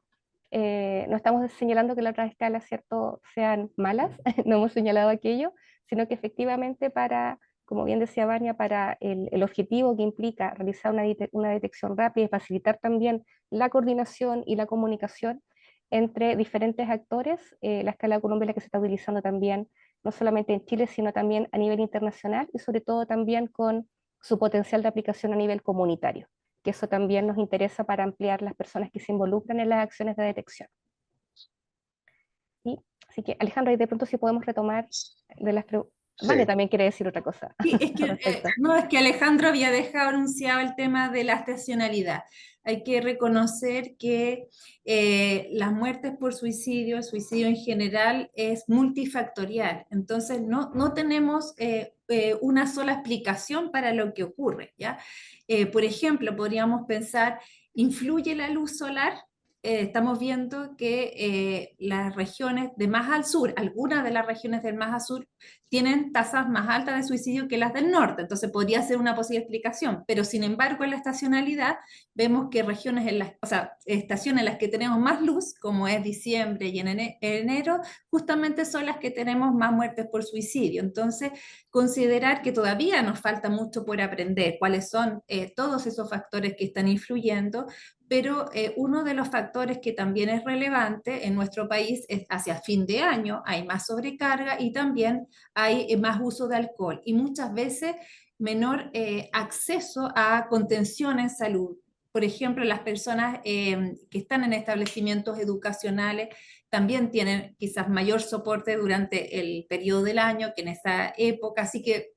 no estamos señalando que las otras escalas, ¿cierto?, sean malas, no hemos señalado aquello, sino que efectivamente para, como bien decía Vania, para el objetivo que implica realizar una detección rápida y facilitar también la coordinación y la comunicación entre diferentes actores, la escala de Columbia es la que se está utilizando también, no solamente en Chile, sino también a nivel internacional y sobre todo también con su potencial de aplicación a nivel comunitario, que eso también nos interesa para ampliar las personas que se involucran en las acciones de detección. ¿Sí? Así que, Alejandro, y de pronto si podemos retomar de las preguntas. Vale, Sí. también quiere decir otra cosa Sí, es al que, respecto. no, es que Alejandro había dejado anunciado el tema de la estacionalidad. Hay que reconocer que las muertes por suicidio, el suicidio en general, es multifactorial. Entonces, no tenemos una sola explicación para lo que ocurre, ¿ya? Por ejemplo, podríamos pensar, ¿influye la luz solar? Estamos viendo que las regiones de más al sur, algunas de las regiones del más al sur, tienen tasas más altas de suicidio que las del norte, entonces podría ser una posible explicación, pero sin embargo en la estacionalidad vemos que regiones, o sea, estaciones en las que tenemos más luz, como es diciembre y en enero, justamente son las que tenemos más muertes por suicidio. Entonces, considerar que todavía nos falta mucho por aprender, cuáles son todos esos factores que están influyendo, pero uno de los factores que también es relevante en nuestro país es hacia fin de año hay más sobrecarga y también hay más uso de alcohol y muchas veces menor acceso a contención en salud. Por ejemplo, las personas que están en establecimientos educacionales también tienen quizás mayor soporte durante el periodo del año que en esa época, así que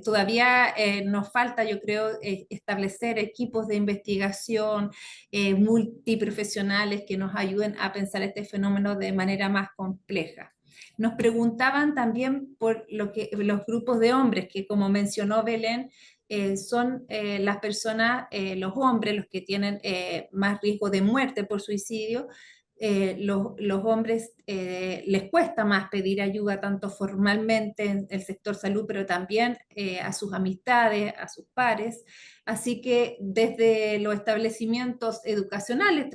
todavía nos falta, yo creo, establecer equipos de investigación multiprofesionales que nos ayuden a pensar este fenómeno de manera más compleja. Nos preguntaban también por los grupos de hombres, que como mencionó Belén, son las personas, los hombres, los que tienen más riesgo de muerte por suicidio. Los hombres les cuesta más pedir ayuda tanto formalmente en el sector salud, pero también a sus amistades, a sus pares. Así que desde los establecimientos educacionales,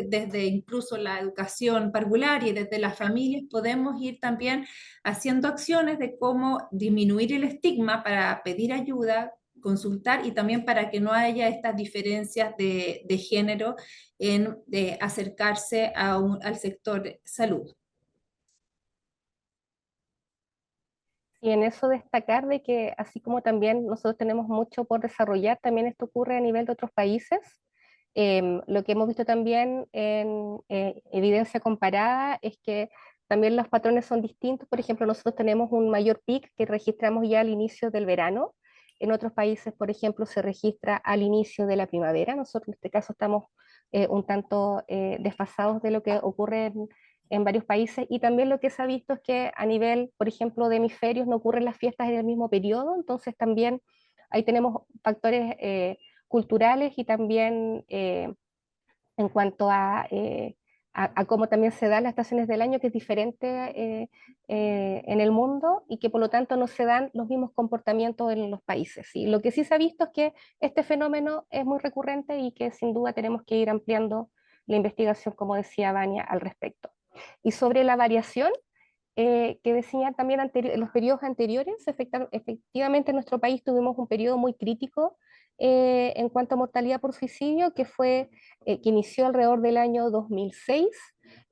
desde incluso la educación parvularia y desde las familias, podemos ir también haciendo acciones de cómo disminuir el estigma para pedir ayuda, consultar y también para que no haya estas diferencias de género en acercarse al sector salud. Y en eso destacar de que así como también nosotros tenemos mucho por desarrollar, también esto ocurre a nivel de otros países. Lo que hemos visto también en evidencia comparada es que también los patrones son distintos. Por ejemplo, nosotros tenemos un mayor pic que registramos ya al inicio del verano. En otros países, por ejemplo, se registra al inicio de la primavera. Nosotros en este caso estamos un tanto desfasados de lo que ocurre en varios países, y también lo que se ha visto es que a nivel, por ejemplo, de hemisferios no ocurren las fiestas en el mismo periodo, entonces también ahí tenemos factores culturales y también en cuanto a cómo también se dan las estaciones del año, que es diferente en el mundo y que por lo tanto no se dan los mismos comportamientos en los países. ¿Sí? Lo que sí se ha visto es que este fenómeno es muy recurrente y que sin duda tenemos que ir ampliando la investigación, como decía Vania, al respecto. Y sobre la variación, que decía también en los periodos anteriores, efectivamente en nuestro país tuvimos un periodo muy crítico en cuanto a mortalidad por suicidio, que inició alrededor del año 2006,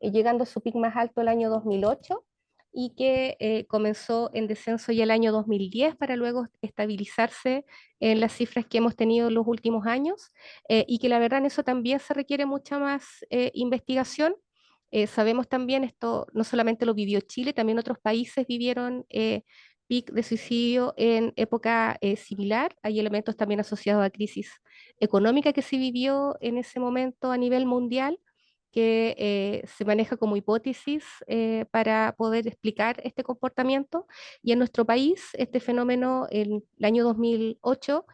llegando a su pico más alto el año 2008, y que comenzó en descenso ya el año 2010 para luego estabilizarse en las cifras que hemos tenido en los últimos años, y que la verdad en eso también se requiere mucha más investigación. Sabemos también, esto no solamente lo vivió Chile, también otros países vivieron pic de suicidio en época similar. Hay elementos también asociados a crisis económica que se vivió en ese momento a nivel mundial, que se maneja como hipótesis para poder explicar este comportamiento. Y en nuestro país, este fenómeno en el año 2008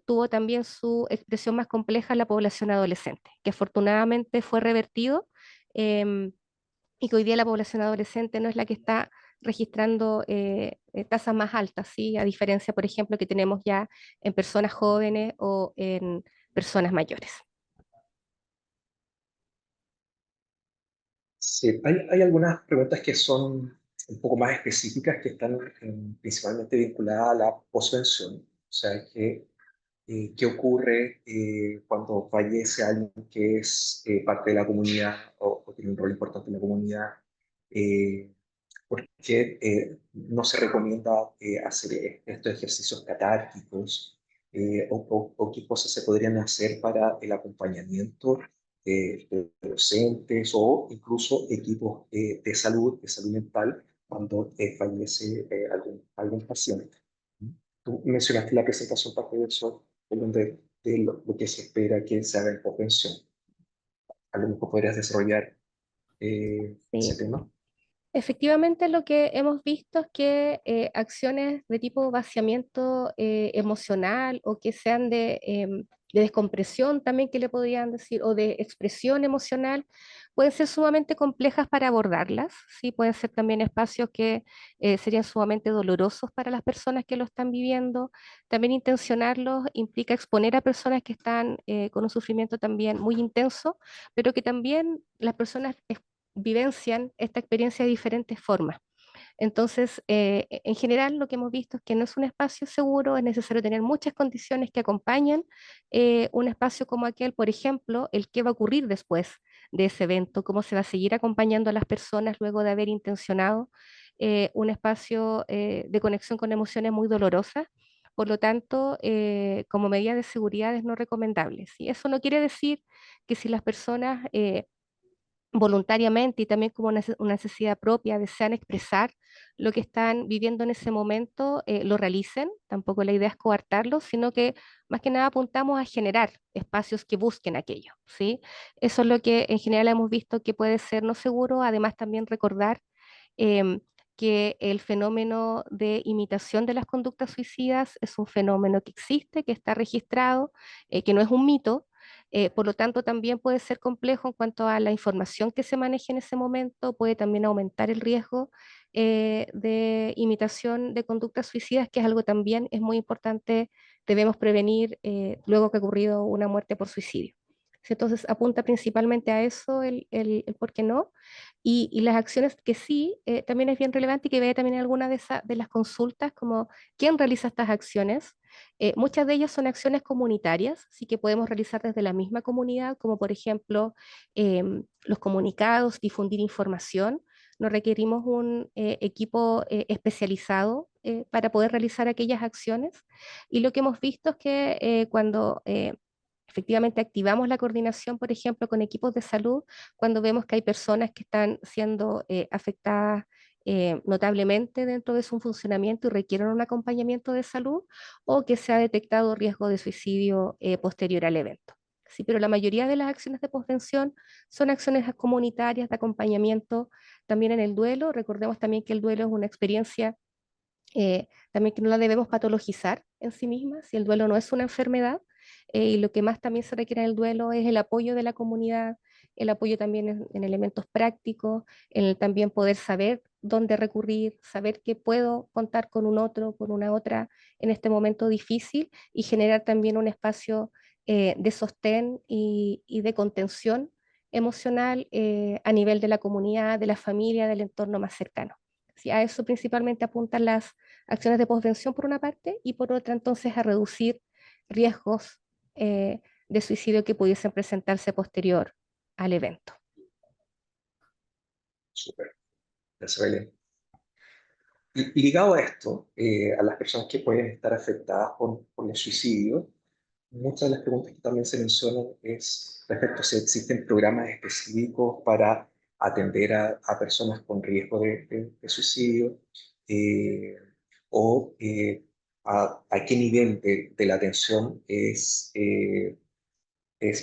tuvo también su expresión más compleja en la población adolescente, que afortunadamente fue revertido, em, y que hoy día la población adolescente no es la que está registrando tasas más altas, ¿sí? A diferencia, por ejemplo, que tenemos ya en personas jóvenes o en personas mayores. Sí, hay algunas preguntas que son un poco más específicas que están principalmente vinculadas a la posvención. O sea, ¿qué ocurre cuando fallece alguien que es parte de la comunidad o tiene un rol importante en la comunidad? Eh, ¿Por qué no se recomienda hacer estos ejercicios catárticos? O qué cosas se podrían hacer para el acompañamiento de docentes o incluso equipos de salud mental, cuando fallece algún paciente? Tú mencionaste la presentación parte de eso, en donde de lo que se espera que se haga en posvención. ¿A lo mejor podrías desarrollar ese Sí. tema? Efectivamente, lo que hemos visto es que acciones de tipo vaciamiento emocional o que sean de de descompresión también que le podrían decir, o de expresión emocional, pueden ser sumamente complejas para abordarlas, ¿sí? Pueden ser también espacios que serían sumamente dolorosos para las personas que lo están viviendo. También intencionarlos implica exponer a personas que están con un sufrimiento también muy intenso, pero que también las personas vivencian esta experiencia de diferentes formas. Entonces, en general, lo que hemos visto es que no es un espacio seguro, es necesario tener muchas condiciones que acompañan un espacio como aquel, por ejemplo, el qué va a ocurrir después de ese evento, cómo se va a seguir acompañando a las personas luego de haber intencionado un espacio de conexión con emociones muy dolorosas. Por lo tanto, como medida de seguridad es no recomendable. ¿Sí? Eso no quiere decir que si las personas voluntariamente y también como una necesidad propia desean expresar lo que están viviendo en ese momento, lo realicen. Tampoco la idea es coartarlo, sino que más que nada apuntamos a generar espacios que busquen aquello, ¿sí? Eso es lo que en general hemos visto que puede ser no seguro. Además, también recordar em, que el fenómeno de imitación de las conductas suicidas es un fenómeno que existe, que está registrado, que no es un mito. Por lo tanto, también puede ser complejo en cuanto a la información que se maneje en ese momento, puede también aumentar el riesgo de imitación de conductas suicidas, que es algo también es muy importante, debemos prevenir luego que ha ocurrido una muerte por suicidio. ¿Sí? Entonces, apunta principalmente a eso el por qué no. Y las acciones que sí, también es bien relevante y que vea también en alguna de las consultas, como quién realiza estas acciones. Muchas de ellas son acciones comunitarias, sí que podemos realizar desde la misma comunidad, como por ejemplo los comunicados, difundir información. No requerimos un equipo especializado para poder realizar aquellas acciones. Y lo que hemos visto es que cuando efectivamente activamos la coordinación, por ejemplo, con equipos de salud, cuando vemos que hay personas que están siendo afectadas notablemente dentro de su funcionamiento y requieren un acompañamiento de salud, o que se ha detectado riesgo de suicidio posterior al evento. Sí, pero la mayoría de las acciones de posvención son acciones comunitarias de acompañamiento también en el duelo. Recordemos también que el duelo es una experiencia también que no la debemos patologizar en sí misma, si el duelo no es una enfermedad, y lo que más también se requiere en el duelo es el apoyo de la comunidad, el apoyo también en elementos prácticos, en el también poder saber dónde recurrir, saber que puedo contar con un otro, con una otra en este momento difícil, y generar también un espacio de sostén y de contención emocional a nivel de la comunidad, de la familia, del entorno más cercano. Sí, a eso principalmente apuntan las acciones de posvención por una parte, y por otra entonces a reducir riesgos de suicidio que pudiesen presentarse posterior al evento. Súper, gracias, Belén. Ligado a esto, a las personas que pueden estar afectadas por el suicidio, muchas de las preguntas que también se mencionan es respecto a si existen programas específicos para atender a personas con riesgo de suicidio, eh, o a qué nivel de la atención es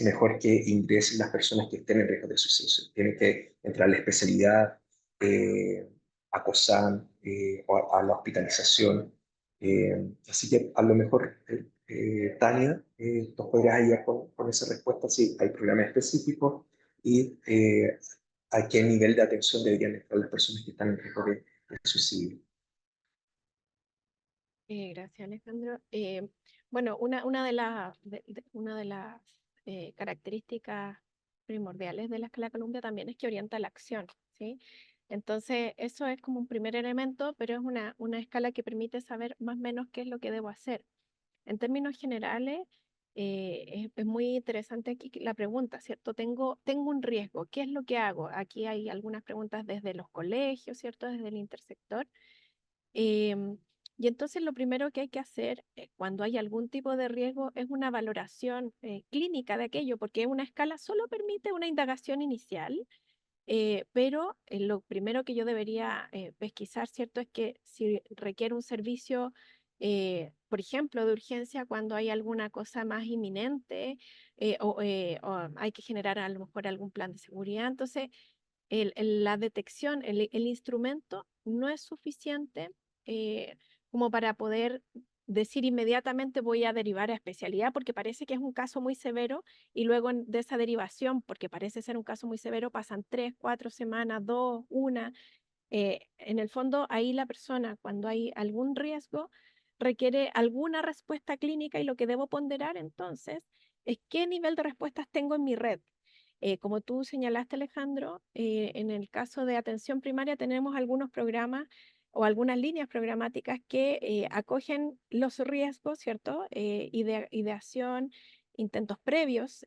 mejor que ingresen las personas que estén en riesgo de suicidio. Tiene que entrar a la especialidad, a COSAN, o a la hospitalización. Así que a lo mejor, Tania, nos podrías ayudar con esa respuesta, si hay programas específicos y a qué nivel de atención deberían estar las personas que están en riesgo de suicidio. Gracias, Alejandro. Bueno, una de las características primordiales de la escala Columbia también es que orienta la acción, ¿sí? Entonces, eso es como un primer elemento, pero es una escala que permite saber más o menos qué es lo que debo hacer. En términos generales, es muy interesante aquí la pregunta, ¿cierto? Tengo un riesgo, ¿qué es lo que hago? Aquí hay algunas preguntas desde los colegios, ¿cierto? Desde el intersector. Em, y entonces lo primero que hay que hacer cuando hay algún tipo de riesgo es una valoración clínica de aquello, porque una escala solo permite una indagación inicial, pero lo primero que yo debería pesquisar, ¿cierto? Es que si requiere un servicio, por ejemplo, de urgencia cuando hay alguna cosa más inminente, o hay que generar a lo mejor algún plan de seguridad. Entonces, la detección, el instrumento no es suficiente como para poder decir inmediatamente voy a derivar a especialidad porque parece que es un caso muy severo y luego de esa derivación, porque parece ser un caso muy severo, pasan 3, 4 semanas, 2, 1. En el fondo, ahí la persona, cuando hay algún riesgo, requiere alguna respuesta clínica y lo que debo ponderar entonces es qué nivel de respuestas tengo en mi red. Como tú señalaste, Alejandro, en el caso de atención primaria tenemos algunos programas o algunas líneas programáticas que acogen los riesgos, ¿cierto? Ideación, intentos previos.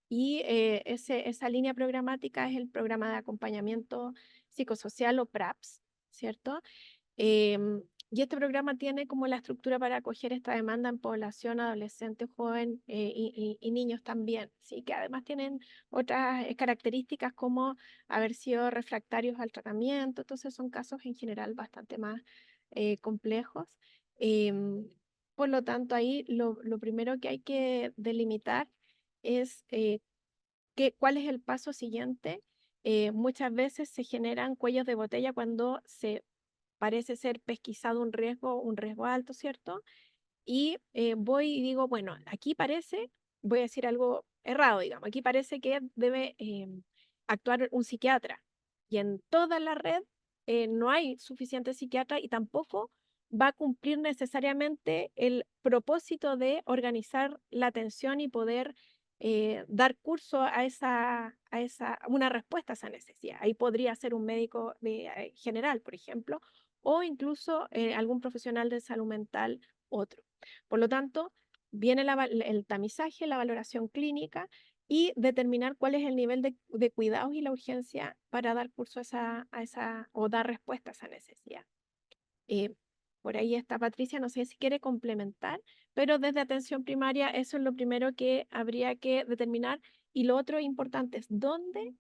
Esa línea programática es el programa de acompañamiento psicosocial o PRAPS, ¿cierto? Y este programa tiene como la estructura para acoger esta demanda en población adolescente, joven y niños también, ¿sí? Que además tienen otras características como haber sido refractarios al tratamiento, entonces son casos en general bastante más complejos. Por lo tanto, ahí lo primero que hay que delimitar es cuál es el paso siguiente. Muchas veces se generan cuellos de botella cuando se parece ser pesquisado un riesgo alto, ¿cierto? Y voy y digo, bueno, aquí parece, voy a decir algo errado, digamos, aquí parece que debe actuar un psiquiatra. Y en toda la red no hay suficiente psiquiatra y tampoco va a cumplir necesariamente el propósito de organizar la atención y poder dar curso una respuesta a esa necesidad. Ahí podría ser un médico general, por ejemplo, o incluso algún profesional de salud mental, otro. Por lo tanto, viene el tamizaje, la valoración clínica y determinar cuál es el nivel de cuidados y la urgencia para dar curso o dar respuesta a esa necesidad. Por ahí está Patricia, no sé si quiere complementar, pero desde atención primaria eso es lo primero que habría que determinar. Y lo otro importante es dónde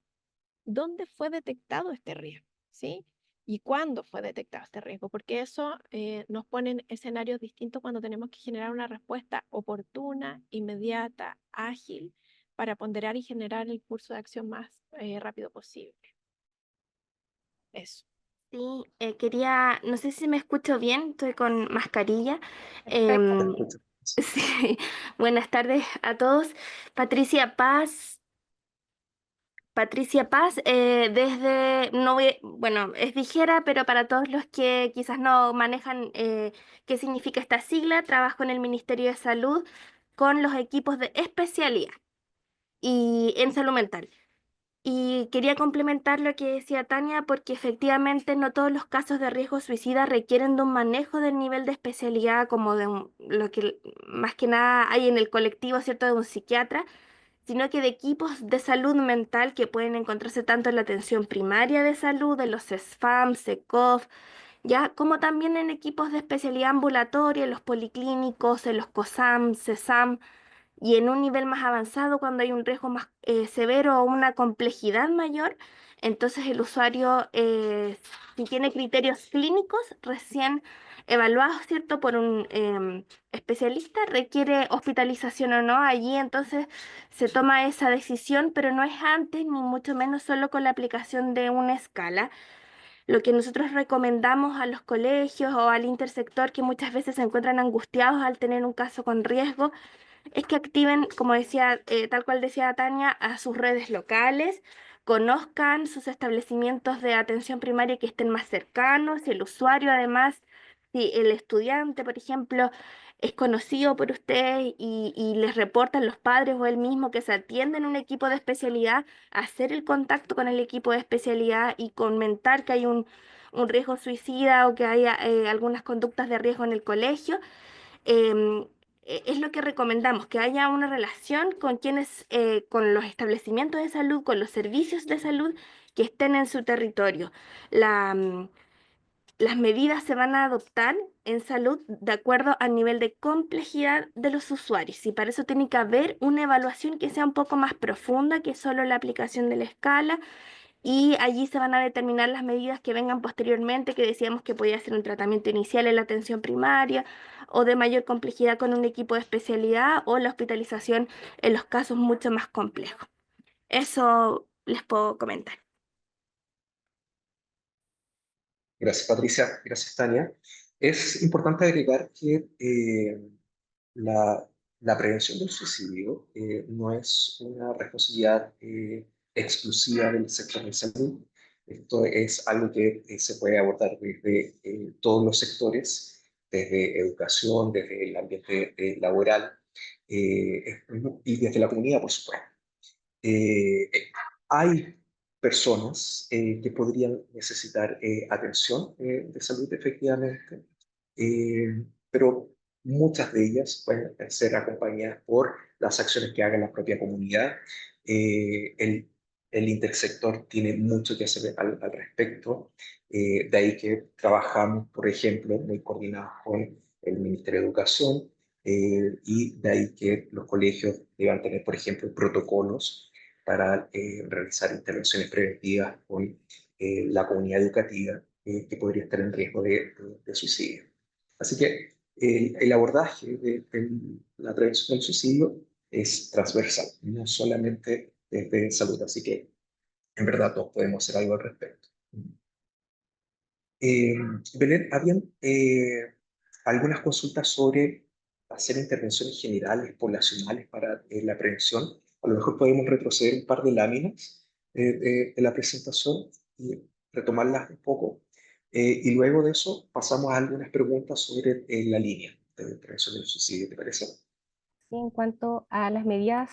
fue detectado este riesgo, ¿sí? ¿Y cuándo fue detectado este riesgo? Porque eso nos pone en escenarios distintos cuando tenemos que generar una respuesta oportuna, inmediata, ágil, para ponderar y generar el curso de acción más rápido posible. Eso. Sí, no sé si me escucho bien, estoy con mascarilla. Perfecto. Sí, buenas tardes a todos. Patricia Paz. Patricia Paz, bueno, es Vigera, pero para todos los que quizás no manejan qué significa esta sigla, trabajo en el Ministerio de Salud con los equipos de especialidad y en salud mental. Y quería complementar lo que decía Tania, porque efectivamente no todos los casos de riesgo suicida requieren de un manejo del nivel de especialidad como lo que más que nada hay en el colectivo, ¿cierto?, de un psiquiatra, sino que de equipos de salud mental que pueden encontrarse tanto en la atención primaria de salud, de los CESFAM, SECOF, ya, como también en equipos de especialidad ambulatoria, en los policlínicos, en los COSAM, CESAM, y en un nivel más avanzado, cuando hay un riesgo más severo o una complejidad mayor, entonces el usuario, si tiene criterios clínicos recién evaluados, ¿cierto?, por un especialista, requiere hospitalización o no. Allí entonces se toma esa decisión, pero no es antes ni mucho menos solo con la aplicación de una escala. Lo que nosotros recomendamos a los colegios o al intersector que muchas veces se encuentran angustiados al tener un caso con riesgo es que activen, como decía, tal cual decía Tania, a sus redes locales, conozcan sus establecimientos de atención primaria que estén más cercanos, si el usuario además, si el estudiante, por ejemplo, es conocido por usted y les reportan los padres o él mismo que se atiende en un equipo de especialidad, hacer el contacto con el equipo de especialidad y comentar que hay un riesgo suicida o que haya algunas conductas de riesgo en el colegio. em, es lo que recomendamos, que haya una relación con con los establecimientos de salud, con los servicios de salud que estén en su territorio. Las medidas se van a adoptar en salud de acuerdo al nivel de complejidad de los usuarios y para eso tiene que haber una evaluación que sea un poco más profunda que solo la aplicación de la escala, y allí se van a determinar las medidas que vengan posteriormente, que decíamos que podía ser un tratamiento inicial en la atención primaria o de mayor complejidad con un equipo de especialidad o la hospitalización en los casos mucho más complejos. Eso les puedo comentar. Gracias, Patricia. Gracias, Tania. Es importante agregar que la, la prevención del suicidio no es una responsabilidad exclusiva del sector de salud. Esto es algo que se puede abordar desde todos los sectores, desde educación, desde el ambiente laboral y desde la comunidad, por supuesto. Hay personas que podrían necesitar atención de salud efectivamente, pero muchas de ellas pueden ser acompañadas por las acciones que haga la propia comunidad. Eh, el, el intersector tiene mucho que hacer al respecto, de ahí que trabajamos, por ejemplo, muy coordinados con el Ministerio de Educación, y de ahí que los colegios deban tener, por ejemplo, protocolos para realizar intervenciones preventivas con la comunidad educativa que podría estar en riesgo de suicidio. Así que el abordaje de la prevención del suicidio es transversal, no solamente desde salud, así que en verdad todos podemos hacer algo al respecto. Eh, Belén, habían algunas consultas sobre hacer intervenciones generales, poblacionales para la prevención. A lo mejor podemos retroceder un par de láminas de la presentación y retomarlas un poco. Y luego de eso pasamos a algunas preguntas sobre la línea de prevención del suicidio, ¿te parece? Y en cuanto a las medidas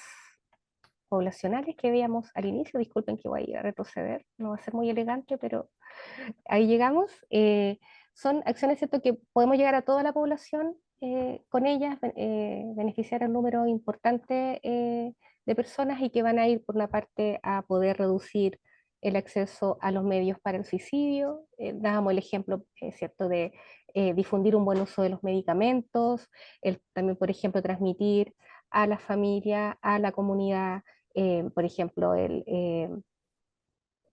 poblacionales que veíamos al inicio, disculpen que voy a retroceder, no va a ser muy elegante, pero ahí llegamos. Son acciones, ¿cierto?, que podemos llegar a toda la población con ellas, beneficiar a un número importante de personas y que van a ir, por una parte, a poder reducir el acceso a los medios para el suicidio. Dábamos el ejemplo, ¿cierto?, de difundir un buen uso de los medicamentos, también, por ejemplo, transmitir a la familia, a la comunidad, por ejemplo,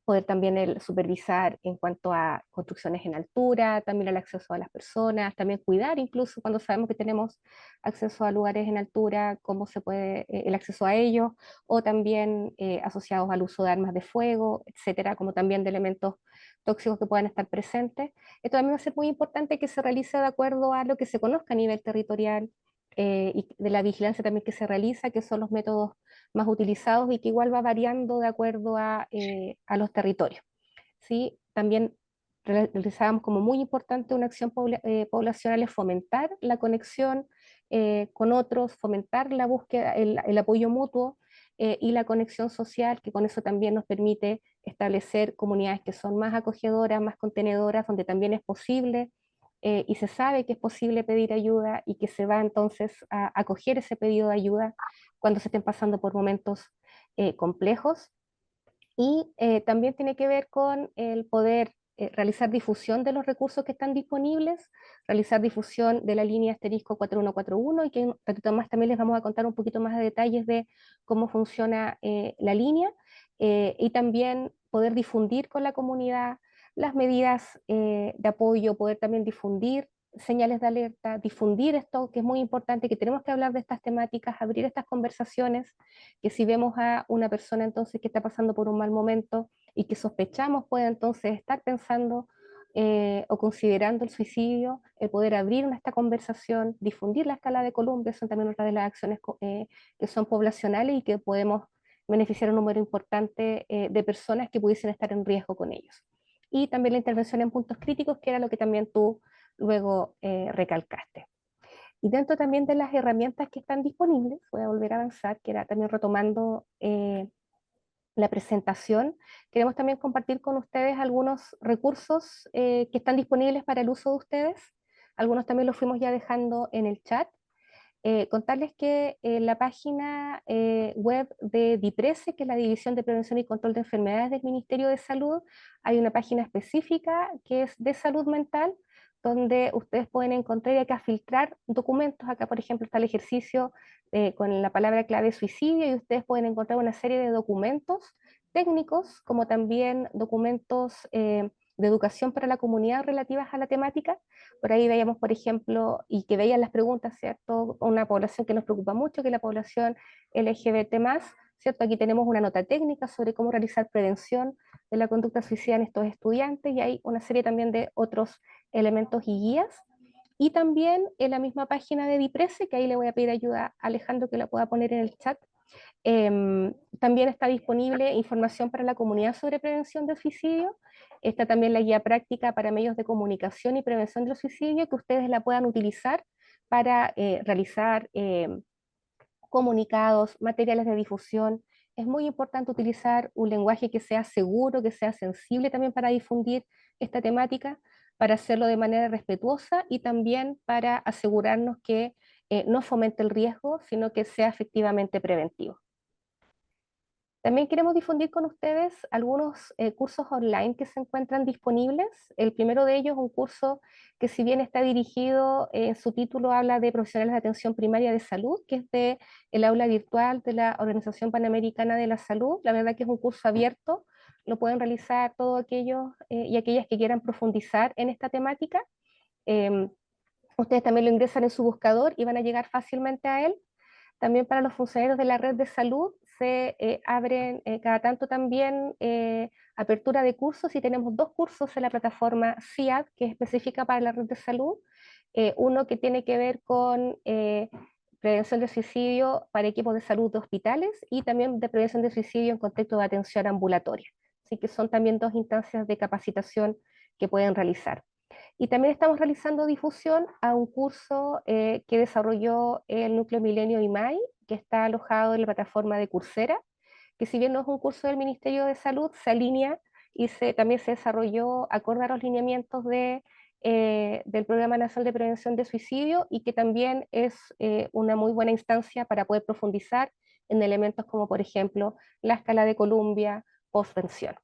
poder también supervisar en cuanto a construcciones en altura, también el acceso a las personas, también cuidar incluso cuando sabemos que tenemos acceso a lugares en altura, cómo se puede el acceso a ellos, o también asociados al uso de armas de fuego, etcétera, como también de elementos tóxicos que puedan estar presentes. Esto también va a ser muy importante que se realice de acuerdo a lo que se conozca a nivel territorial, y de la vigilancia también que se realiza, que son los métodos más utilizados y que igual va variando de acuerdo a los territorios. ¿Sí? También realizábamos como muy importante una acción poblacional, es fomentar la conexión con otros, fomentar la búsqueda, el apoyo mutuo y la conexión social, que con eso también nos permite establecer comunidades que son más acogedoras, más contenedoras, donde también es posible y se sabe que es posible pedir ayuda y que se va entonces a acoger ese pedido de ayuda cuando se estén pasando por momentos complejos. Y también tiene que ver con el poder realizar difusión de los recursos que están disponibles, realizar difusión de la línea asterisco 4141 y que un ratito más también les vamos a contar un poquito más de detalles de cómo funciona la línea, y también poder difundir con la comunidad las medidas de apoyo, poder también difundir señales de alerta, difundir esto que es muy importante, que tenemos que hablar de estas temáticas, abrir estas conversaciones, que si vemos a una persona entonces que está pasando por un mal momento y que sospechamos puede entonces estar pensando o considerando el suicidio, el poder abrir esta conversación, difundir la escala de Columbia, son también otras de las acciones que son poblacionales y que podemos beneficiar a un número importante de personas que pudiesen estar en riesgo con ellos. Y también la intervención en puntos críticos, que era lo que también tú luego recalcaste. Y dentro también de las herramientas que están disponibles, voy a volver a avanzar, que era también retomando la presentación, queremos también compartir con ustedes algunos recursos que están disponibles para el uso de ustedes. Algunos también los fuimos ya dejando en el chat. Contarles que en la página web de DIPRESE, que es la División de Prevención y Control de Enfermedades del Ministerio de Salud, hay una página específica que es de salud mental, donde ustedes pueden encontrar y acá filtrar documentos. Acá, por ejemplo, está el ejercicio con la palabra clave suicidio y ustedes pueden encontrar una serie de documentos técnicos, como también documentos de educación para la comunidad relativas a la temática. Por ahí veíamos, por ejemplo, y que veían las preguntas, ¿cierto? Una población que nos preocupa mucho, que es la población LGBT+, ¿cierto? Aquí tenemos una nota técnica sobre cómo realizar prevención de la conducta suicida en estos estudiantes y hay una serie también de otros elementos y guías. Y también en la misma página de DIPRESE, que ahí le voy a pedir ayuda a Alejandro que la pueda poner en el chat, también está disponible información para la comunidad sobre prevención del suicidio. Está también la guía práctica para medios de comunicación y prevención del suicidio, que ustedes la puedan utilizar para realizar comunicados, materiales de difusión. Es muy importante utilizar un lenguaje que sea seguro, que sea sensible también para difundir esta temática, para hacerlo de manera respetuosa y también para asegurarnos que no fomente el riesgo, sino que sea efectivamente preventivo. También queremos difundir con ustedes algunos cursos online que se encuentran disponibles. El primero de ellos es un curso que, si bien está dirigido, su título habla de profesionales de atención primaria de salud, que es de el aula virtual de la Organización Panamericana de la Salud. La verdad que es un curso abierto, lo pueden realizar todos aquellos y aquellas que quieran profundizar en esta temática. Em, Ustedes también lo ingresan en su buscador y van a llegar fácilmente a él. También para los funcionarios de la red de salud se abren cada tanto también apertura de cursos, y tenemos 2 cursos en la plataforma CIAD, que es específica para la red de salud. Uno que tiene que ver con prevención de suicidio para equipos de salud de hospitales, y también de prevención de suicidio en contexto de atención ambulatoria. Así que son también 2 instancias de capacitación que pueden realizar. Y también estamos realizando difusión a un curso que desarrolló el Núcleo Milenio IMAI, que está alojado en la plataforma de Coursera, que, si bien no es un curso del Ministerio de Salud, se alinea y también se desarrolló acorde a los lineamientos del Programa Nacional de Prevención de Suicidio, y que también es una muy buena instancia para poder profundizar en elementos como, por ejemplo, la escala de Columbia, postvención.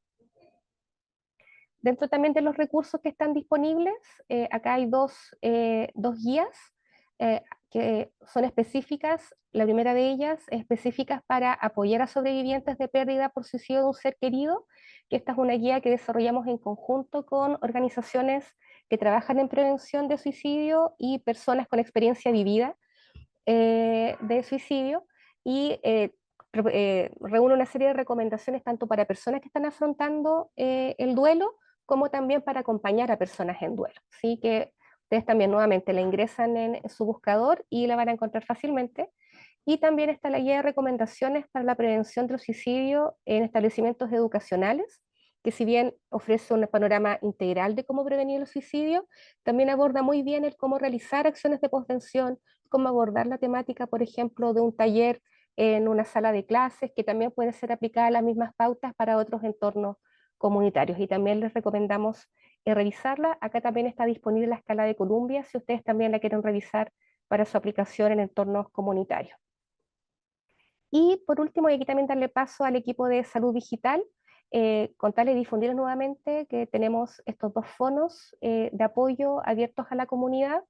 Dentro también de los recursos que están disponibles, acá hay dos guías que son específicas. La primera de ellas es específicas para apoyar a sobrevivientes de pérdida por suicidio de un ser querido, que esta es una guía que desarrollamos en conjunto con organizaciones que trabajan en prevención de suicidio y personas con experiencia vivida de suicidio, y reúne una serie de recomendaciones tanto para personas que están afrontando el duelo, como también para acompañar a personas en duelo. Así que ustedes también nuevamente la ingresan en su buscador y la van a encontrar fácilmente. Y también está la guía de recomendaciones para la prevención del suicidio en establecimientos educacionales, que, si bien ofrece un panorama integral de cómo prevenir el suicidio, también aborda muy bien el cómo realizar acciones de postvención, cómo abordar la temática, por ejemplo, de un taller en una sala de clases, que también puede ser aplicada las mismas pautas para otros entornos comunitarios. Y también les recomendamos revisarla. Acá también está disponible la escala de Columbia, si ustedes también la quieren revisar para su aplicación en entornos comunitarios. Y por último, y aquí también darle paso al equipo de salud digital, contarles y difundir nuevamente que tenemos estos 2 fonos de apoyo abiertos a la comunidad.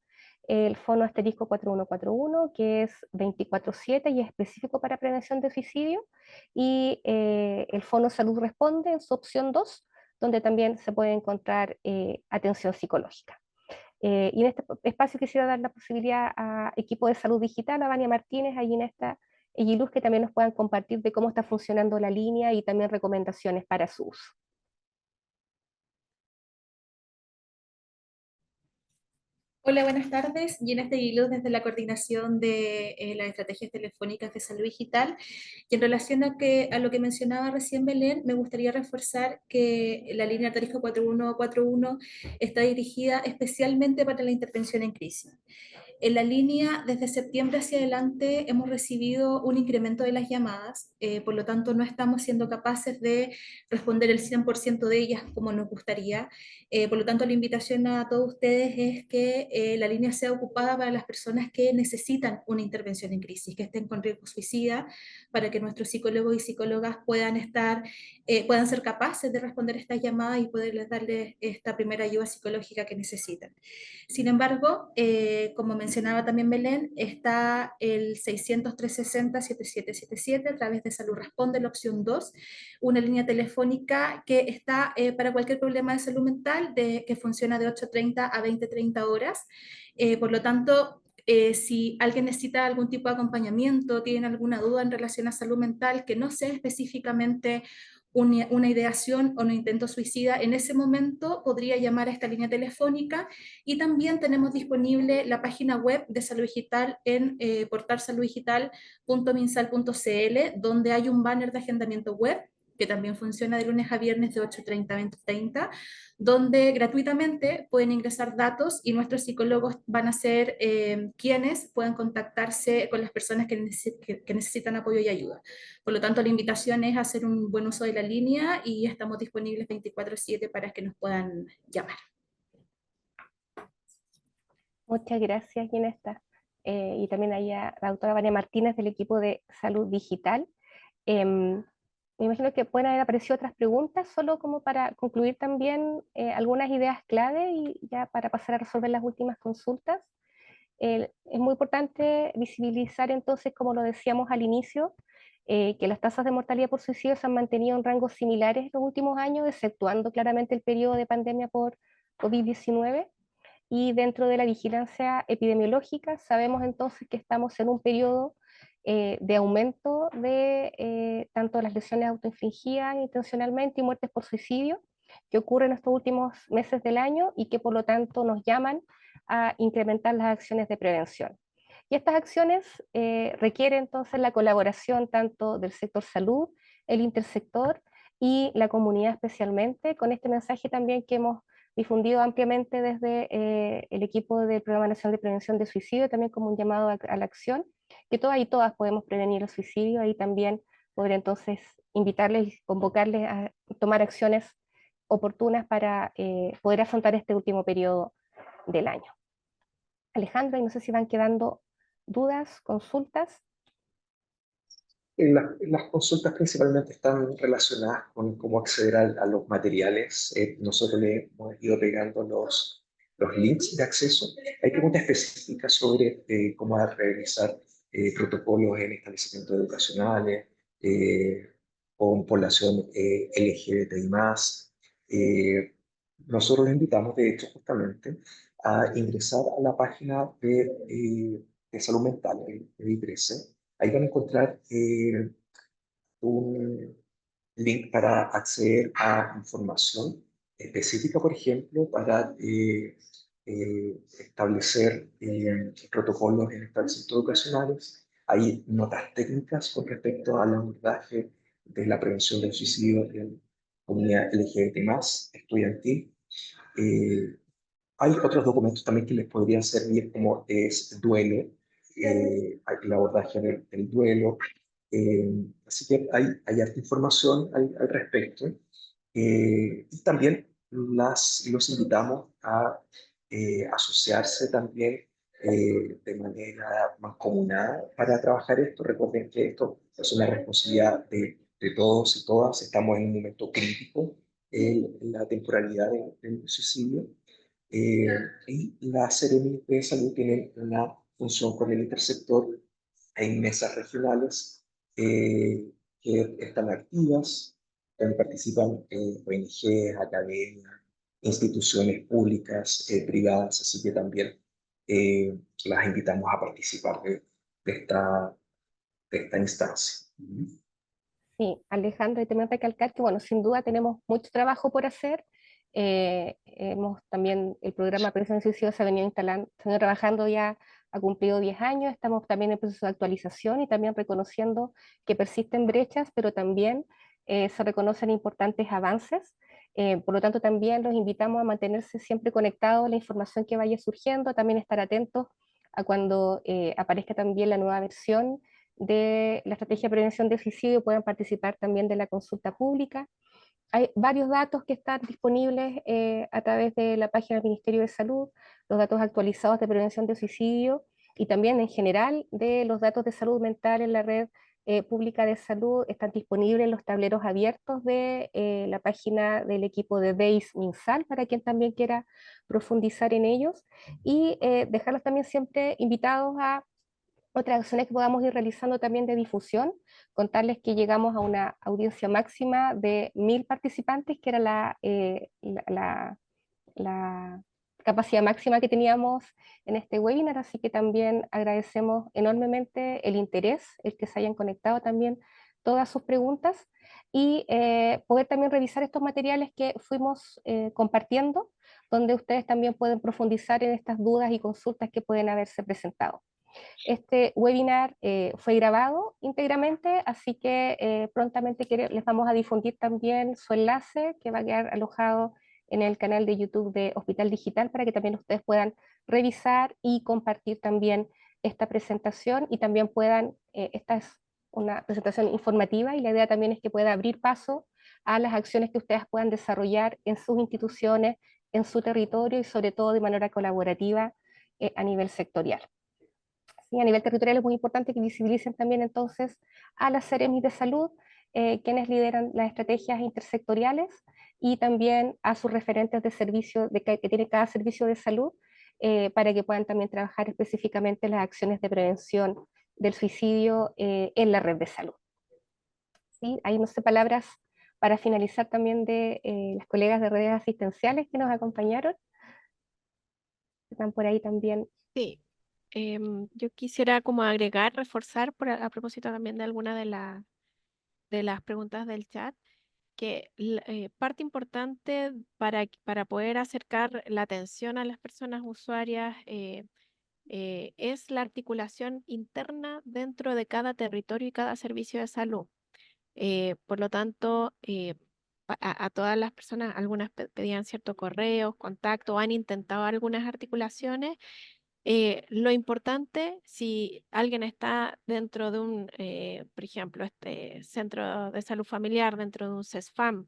El fono asterisco 4141, que es 24/7 y es específico para prevención de suicidio, y el fono Salud Responde en su opción 2, donde también se puede encontrar atención psicológica. Y en este espacio quisiera dar la posibilidad a equipo de salud digital, a Vania Martínez, allí en esta Luz, que también nos puedan compartir de cómo está funcionando la línea y también recomendaciones para su uso. Hola, buenas tardes. Gina Luz desde la coordinación de las estrategias telefónicas de salud digital. Y en relación a lo que mencionaba recién Belén, me gustaría reforzar que la línea tarifa 4141 está dirigida especialmente para la intervención en crisis. En la línea, desde septiembre hacia adelante, hemos recibido un incremento de las llamadas, por lo tanto no estamos siendo capaces de responder el 100% de ellas como nos gustaría. Por lo tanto, la invitación a todos ustedes es que la línea sea ocupada para las personas que necesitan una intervención en crisis, que estén con riesgo suicida, para que nuestros psicólogos y psicólogas puedan ser capaces de responder estas llamadas y poderles darles esta primera ayuda psicológica que necesitan. Sin embargo, como mencionaba también Belén, está el 600-360-7777 a través de Salud Responde, la opción 2, una línea telefónica que está para cualquier problema de salud mental, que funciona de 8:30 a 20:30 horas. Por lo tanto, si alguien necesita algún tipo de acompañamiento, tiene alguna duda en relación a salud mental que no sea específicamente una ideación o un intento suicida, en ese momento podría llamar a esta línea telefónica, y también tenemos disponible la página web de Salud Digital en portalsaluddigital.minsal.cl, donde hay un banner de agendamiento web que también funciona de lunes a viernes de 8:30 a 20:30, donde gratuitamente pueden ingresar datos y nuestros psicólogos van a ser quienes puedan contactarse con las personas que necesitan apoyo y ayuda. Por lo tanto, la invitación es hacer un buen uso de la línea y estamos disponibles 24/7 para que nos puedan llamar. Muchas gracias, Ginesta. Y también a la doctora Vania Martínez del equipo de Salud Digital. Me imagino que pueden haber aparecido otras preguntas, solo como para concluir también algunas ideas clave y ya para pasar a resolver las últimas consultas. Es muy importante visibilizar entonces, como lo decíamos al inicio, que las tasas de mortalidad por suicidio se han mantenido en rangos similares en los últimos años, exceptuando claramente el periodo de pandemia por COVID-19. Y dentro de la vigilancia epidemiológica sabemos entonces que estamos en un periodo de aumento de tanto las lesiones autoinfligidas intencionalmente y muertes por suicidio que ocurren en estos últimos meses del año y que por lo tanto nos llaman a incrementar las acciones de prevención. Y estas acciones requieren entonces la colaboración tanto del sector salud, el intersector y la comunidad especialmente, con este mensaje también que hemos difundido ampliamente desde el equipo del Programa Nacional de Prevención de Suicidio, también como un llamado a la acción, que todas y todas podemos prevenir el suicidio. Ahí también podría entonces invitarles y convocarles a tomar acciones oportunas para poder afrontar este último periodo del año. Alejandra, y no sé si van quedando dudas, consultas. Las consultas principalmente están relacionadas con cómo acceder a los materiales. Nosotros le hemos ido pegando los links de acceso. Hay preguntas específicas sobre cómo realizar protocolos en establecimientos educacionales, con población LGBTI+. Nosotros les invitamos, de hecho, justamente a ingresar a la página de salud mental, de IPRESE. Ahí van a encontrar un link para acceder a información específica, por ejemplo, para establecer protocolos en establecimientos educacionales. Hay notas técnicas con respecto al abordaje de la prevención del suicidio en la comunidad LGBT+, estudiantil. Hay otros documentos también que les podrían servir, como es duelo, el abordaje del duelo. Así que hay harta información al respecto. Y también los invitamos a asociarse también de manera mancomunada para trabajar esto. Recuerden que esto es una responsabilidad de todos y todas. Estamos en un momento crítico en la temporalidad del suicidio. Y las Seremi de Salud tienen una función con el intersector en mesas regionales que están activas, donde participan ONGs, academias, instituciones públicas, privadas, así que también las invitamos a participar de esta instancia. Sí, Alejandro, y también recalcar que, bueno, sin duda tenemos mucho trabajo por hacer. Hemos también, el programa Prevención del Suicidio se ha venido instalando, se ha venido trabajando ya, ha cumplido 10 años, estamos también en proceso de actualización y también reconociendo que persisten brechas, pero también se reconocen importantes avances. Por lo tanto, también los invitamos a mantenerse siempre conectados a la información que vaya surgiendo, también estar atentos a cuando aparezca también la nueva versión de la estrategia de prevención de suicidio, puedan participar también de la consulta pública. Hay varios datos que están disponibles a través de la página del Ministerio de Salud, los datos actualizados de prevención de suicidio y también en general de los datos de salud mental en la red pública de salud están disponibles en los tableros abiertos de la página del equipo de DEIS MinSal para quien también quiera profundizar en ellos y dejarlos también siempre invitados a otras acciones que podamos ir realizando también de difusión, contarles que llegamos a una audiencia máxima de 1000 participantes, que era la capacidad máxima que teníamos en este webinar, así que también agradecemos enormemente el interés, el que se hayan conectado también todas sus preguntas. y poder también revisar estos materiales que fuimos compartiendo, donde ustedes también pueden profundizar en estas dudas y consultas que pueden haberse presentado. Este webinar fue grabado íntegramente, así que prontamente les vamos a difundir también su enlace, que va a quedar alojado en el canal de YouTube de Hospital Digital, para que también ustedes puedan revisar y compartir también esta presentación, y también puedan, esta es una presentación informativa, y la idea también es que pueda abrir paso a las acciones que ustedes puedan desarrollar en sus instituciones, en su territorio, y sobre todo de manera colaborativa a nivel sectorial. ¿Sí? A nivel territorial es muy importante que visibilicen también entonces a las Seremi de salud, quienes lideran las estrategias intersectoriales, y también a sus referentes de servicio que tiene cada servicio de salud, para que puedan también trabajar específicamente las acciones de prevención del suicidio en la red de salud. ¿Sí? Hay, no sé, palabras para finalizar también de las colegas de redes asistenciales que nos acompañaron. Están por ahí también. Sí, yo quisiera como agregar, reforzar a propósito también de alguna de las preguntas del chat, que parte importante para poder acercar la atención a las personas usuarias es la articulación interna dentro de cada territorio y cada servicio de salud. Por lo tanto, a todas las personas, algunas pedían ciertos correos, contacto, han intentado algunas articulaciones. Lo importante, si alguien está dentro de un, por ejemplo, este centro de salud familiar, dentro de un CESFAM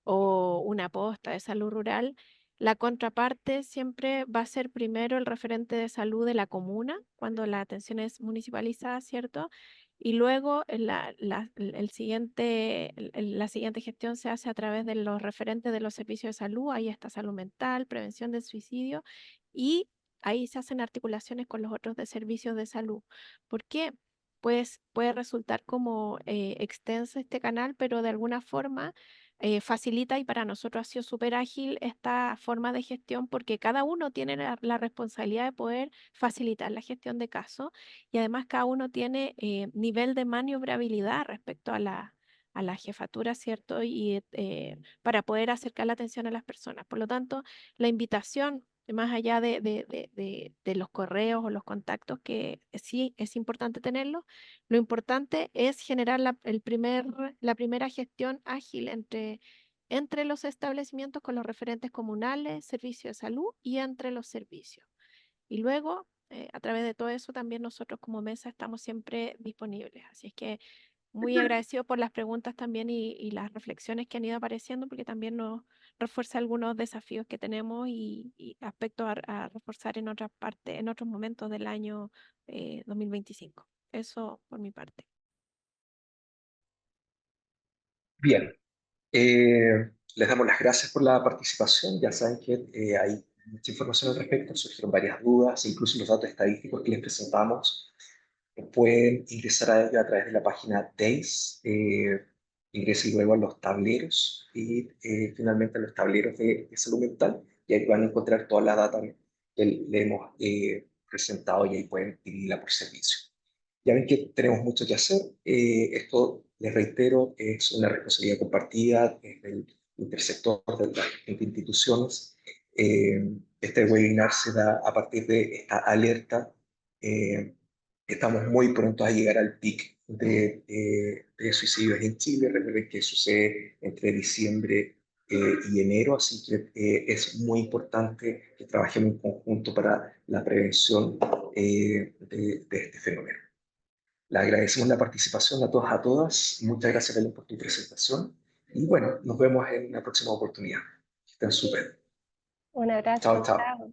o una posta de salud rural, la contraparte siempre va a ser primero el referente de salud de la comuna, cuando la atención es municipalizada, ¿cierto? Y luego la siguiente gestión se hace a través de los referentes de los servicios de salud. Ahí está salud mental, prevención del suicidio, y ahí se hacen articulaciones con los otros de servicios de salud. ¿Por qué? Pues puede resultar como extenso este canal, pero de alguna forma facilita, y para nosotros ha sido súper ágil esta forma de gestión, porque cada uno tiene la responsabilidad de poder facilitar la gestión de casos, y además cada uno tiene nivel de maniobrabilidad respecto a la jefatura, ¿cierto? Y para poder acercar la atención a las personas. Por lo tanto, la invitación, más allá de los correos o los contactos, que sí es importante tenerlos, lo importante es generar la primera gestión ágil entre los establecimientos con los referentes comunales, servicios de salud, y entre los servicios. Y luego, a través de todo eso, también nosotros como mesa estamos siempre disponibles. Así es que muy agradecido por las preguntas también y las reflexiones que han ido apareciendo, porque también nos refuerza algunos desafíos que tenemos y aspectos a reforzar en otras partes, en otros momentos del año 2025. Eso por mi parte. Bien, les damos las gracias por la participación. Ya saben que hay mucha información al respecto, surgieron varias dudas, incluso los datos estadísticos que les presentamos. Pueden ingresar a ello a través de la página DAYS, ingresen luego a los tableros y finalmente a los tableros de salud mental, y ahí van a encontrar toda la data que le hemos presentado, y ahí pueden dividirla por servicio. Ya ven que tenemos mucho que hacer. Esto, les reitero, es una responsabilidad compartida desde el intersector de las instituciones. Este webinar se da a partir de esta alerta. Estamos muy prontos a llegar al pic de suicidios en Chile. Recuerden que sucede entre diciembre y enero, así que es muy importante que trabajemos en conjunto para la prevención de este fenómeno. Le agradecemos la participación a todos, a todas. Muchas gracias, Belén, por tu presentación. Y bueno, nos vemos en una próxima oportunidad. Que estén súper. Un abrazo. Chao, chao. Chao.